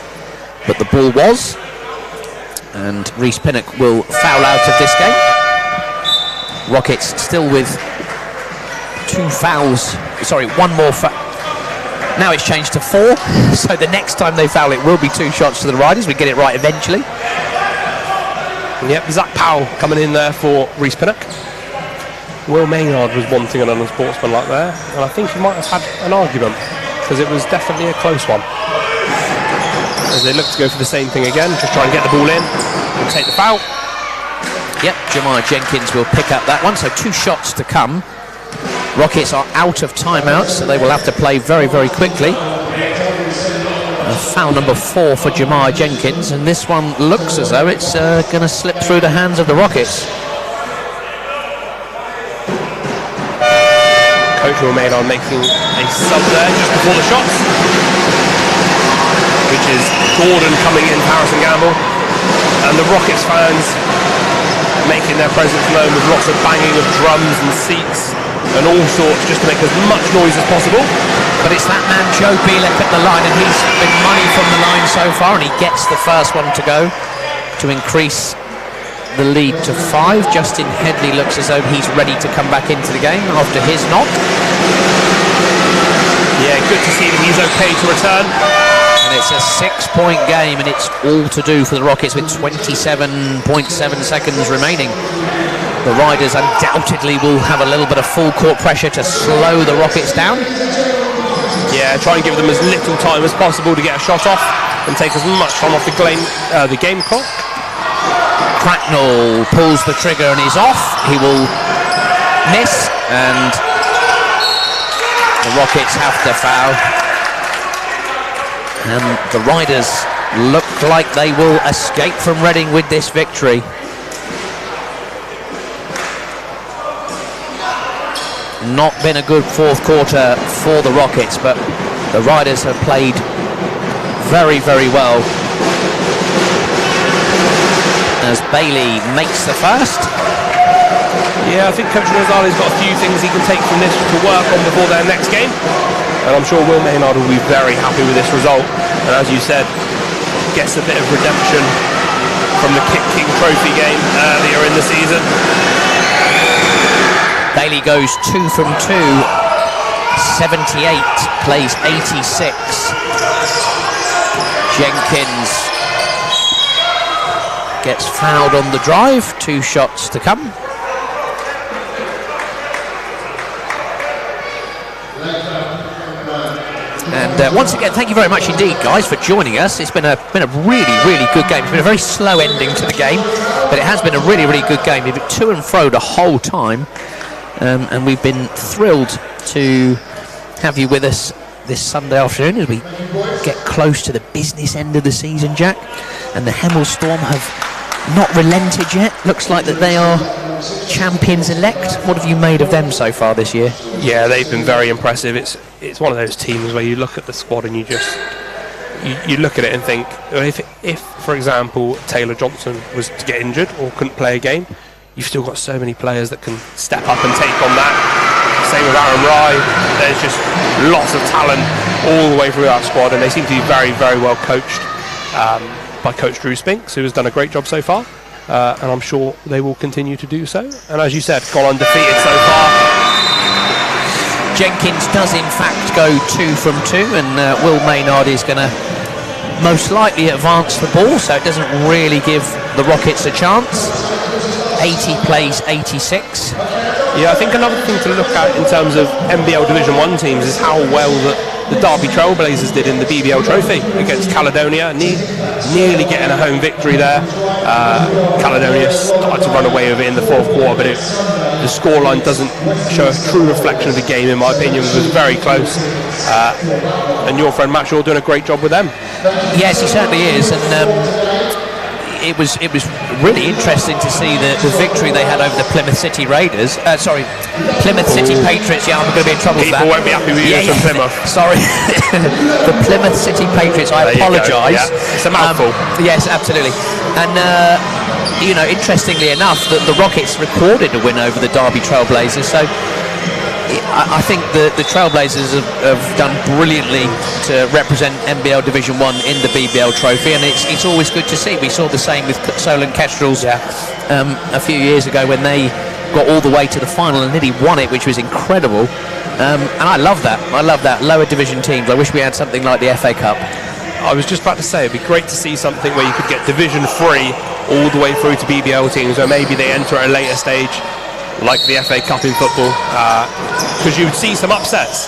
But the ball was. And Reece Pinnock will foul out of this game. Rockets still with 2 fouls. Sorry, 1 more foul. Now it's changed to 4. So the next time they foul, it will be 2 shots to the Riders. We get it right eventually. Yep, Zach Powell coming in there for Reece Pinnock. Will Maynard was wanting an unsportsmanlike there, and I think he might have had an argument, because it was definitely a close one. As they look to go for the same thing again, just try and get the ball in and take the foul. Yep, Jemiah Jenkins will pick up that one, so 2 shots to come. Rockets are out of timeouts, so they will have to play very, very quickly. Foul number 4 for Jemiah Jenkins, and this one looks as though it's going to slip through the hands of the Rockets. Coach Will Maynard making a sub there just before the shots, which is Gordon coming in for Harrison Gamble, and the Rockets fans making their presence known with lots of banging of drums and seats and all sorts, just to make as much noise as possible. But it's that man Joe Bielek at the line, and he's been money from the line so far, and he gets the first one to go to increase the lead to 5. Justin Headley looks as though he's ready to come back into the game after his knock. Yeah, good to see that he's okay to return. And it's a 6-point game, and it's all to do for the Rockets with 27.7 seconds remaining. The Riders undoubtedly will have a little bit of full court pressure to slow the Rockets down. Yeah, try and give them as little time as possible to get a shot off and take as much time off the game clock. Cracknell pulls the trigger and he's off. He will miss, and the Rockets have to foul. And the Riders look like they will escape from Reading with this victory. Not been a good 4th quarter for the Rockets, but the Riders have played very, very well. As Bailey makes the first. Yeah, I think Coach Rosali's got a few things he can take from this to work on before their next game, and I'm sure Will Maynard will be very happy with this result, and as you said, gets a bit of redemption from the Kip King Trophy game earlier in the season. Bailey goes 2 from 2, 78, plays 86. Jenkins gets fouled on the drive, 2 shots to come. And once again, thank you very much indeed, guys, for joining us. It's been a really, really good game. It's been a very slow ending to the game, but it has been a really, really good game. We've been to and fro the whole time. And we've been thrilled to have you with us this Sunday afternoon as we get close to the business end of the season, Jack. And the Hemel Storm have not relented yet. Looks like that they are champions-elect. What have you made of them so far this year? Yeah, they've been very impressive. It's one of those teams where you look at the squad and you look at it and think, if for example, Taylor Johnson was to get injured or couldn't play a game, you've still got so many players that can step up and take on that. Same with Aaron Rye. There's just lots of talent all the way through our squad, and they seem to be very, very well coached by Coach Drew Spinks, who has done a great job so far, and I'm sure they will continue to do so. And as you said, gone undefeated so far. Jenkins does in fact go 2 from 2, and Will Maynard is going to most likely advance the ball, so it doesn't really give the Rockets a chance. 80 plays 86. Yeah, I think another thing to look at in terms of NBL Division 1 teams is how well the Derby Trailblazers did in the BBL Trophy against Caledonia, nearly getting a home victory there. Caledonia started to run away with it in the 4th quarter, but the scoreline doesn't show a true reflection of the game, in my opinion. It was very close, and your friend Matt Shaw doing a great job with them. Yes, he certainly is, and it was really interesting to see the victory they had over the Plymouth City Raiders. Plymouth City Patriots. Yeah, I'm going to be in trouble for that. People won't be happy with you from Plymouth. Sorry, the Plymouth City Patriots. I apologise. Yeah. It's a mouthful. Yes, absolutely. And interestingly enough, the Rockets recorded a win over the Derby Trailblazers. So I think the Trailblazers have done brilliantly to represent NBL Division 1 in the BBL Trophy, and it's always good to see. We saw the same with Solent Kestrels a few years ago when they got all the way to the final and nearly won it, which was incredible. And I love that. Lower division teams. I wish we had something like the FA Cup. I was just about to say, it'd be great to see something where you could get Division 3 all the way through to BBL teams, where maybe they enter at a later stage, like the FA Cup in football, because you would see some upsets.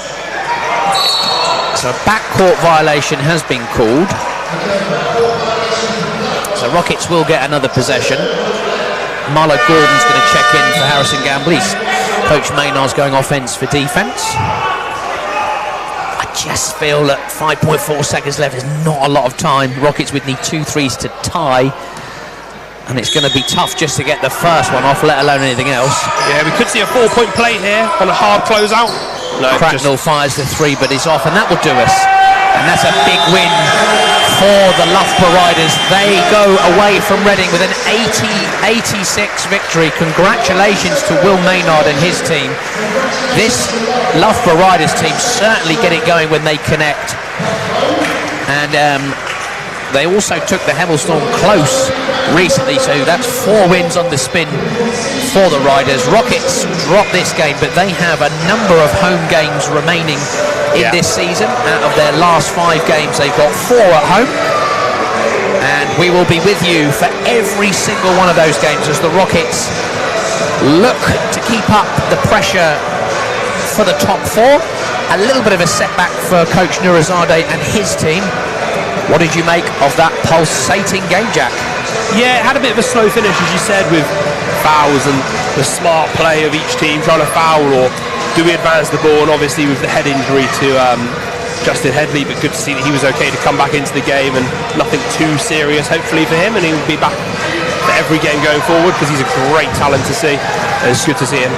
So a backcourt violation has been called. So Rockets will get another possession. Marlo Gordon's going to check in for Harrison Gamble. Coach Maynard's going offence for defence. I just feel that 5.4 seconds left is not a lot of time. Rockets would need 2 threes to tie, and it's going to be tough just to get the first one off, let alone anything else. Yeah, we could see a 4-point play here on a hard closeout. No, Cracknell fires the 3, but it's off, and that will do us. And that's a big win for the Loughborough Riders. They go away from Reading with an 80-86 victory. Congratulations to Will Maynard and his team. This Loughborough Riders team certainly get it going when they connect. And they also took the Hemel Storm close recently, so that's 4 wins on the spin for the Riders. Rockets drop this game, but they have a number of home games remaining in this season. Out of their last 5 games, they've got 4 at home, and we will be with you for every single one of those games as the Rockets look to keep up the pressure for the top 4. A little bit of a setback for Coach Nurazadeh and his team. What did you make of that pulsating game, Jack? Yeah, it had a bit of a slow finish, as you said, with fouls and the smart play of each team trying to foul, or do we advance the ball? And obviously with the head injury to Justin Headley, but good to see that he was okay to come back into the game, and nothing too serious hopefully for him, and he will be back for every game going forward because he's a great talent to see. It's good to see him.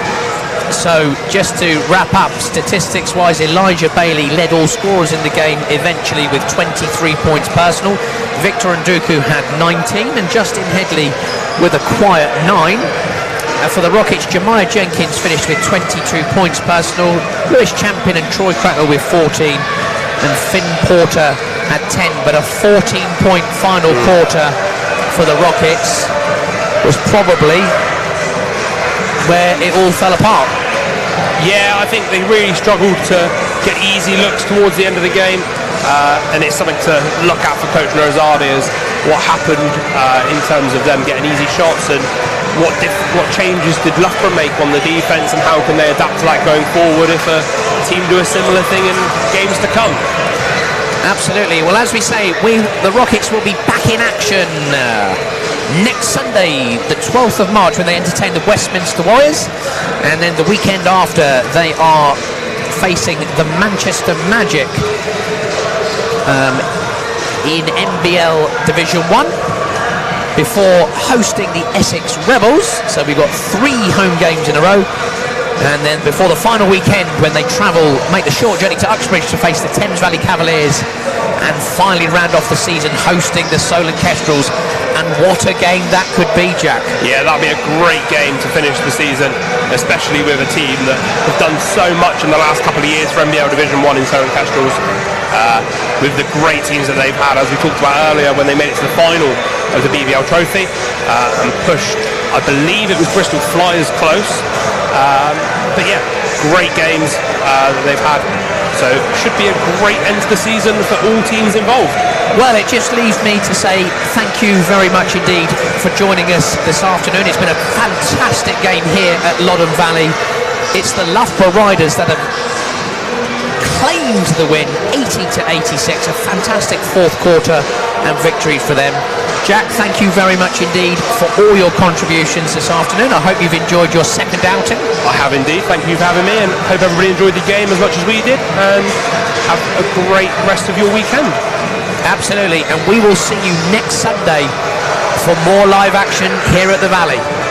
So just to wrap up, statistics-wise, Elijah Bailey led all scorers in the game eventually with 23 points personal. Victor Nduku had 19, and Justin Headley with a quiet 9. For the Rockets, Jemiah Jenkins finished with 22 points personal. Lewis Champion and Troy Cracknell with 14, and Finn Porter had 10. But a 14-point final quarter for the Rockets was probably where it all fell apart. Yeah, I think they really struggled to get easy looks towards the end of the game, and it's something to look at for Coach Nurazadeh is what happened in terms of them getting easy shots, and what changes did Loughborough make on the defence, and how can they adapt to that going forward if a team do a similar thing in games to come. Absolutely. Well, as we say, the Rockets will be back in action next Sunday, the 12th of March, when they entertain the Westminster Warriors, and then the weekend after they are facing the Manchester Magic in NBL Division 1 before hosting the Essex Rebels. So we've got 3 home games in a row, and then before the final weekend when they make the short journey to Uxbridge to face the Thames Valley Cavaliers, and finally round off the season hosting the Solent Kestrels. And what a game that could be, Jack. Yeah, that'll be a great game to finish the season, especially with a team that have done so much in the last couple of years for NBL Division 1 in Solent Kestrels, with the great teams that they've had, as we talked about earlier, when they made it to the final of the BBL Trophy, and pushed, I believe it was Bristol Flyers close. But yeah, great games that they've had. So should be a great end to the season for all teams involved. Well, it just leaves me to say thank you very much indeed for joining us this afternoon. It's been a fantastic game here at Loddon Valley. It's the Loughborough Riders that have claimed the win, 80-86. A fantastic 4th quarter and victory for them. Jack, thank you very much indeed for all your contributions this afternoon. I hope you've enjoyed your 2nd outing. I have indeed. Thank you for having me, and hope everybody enjoyed the game as much as we did, and have a great rest of your weekend. Absolutely, and we will see you next Sunday for more live action here at the Valley.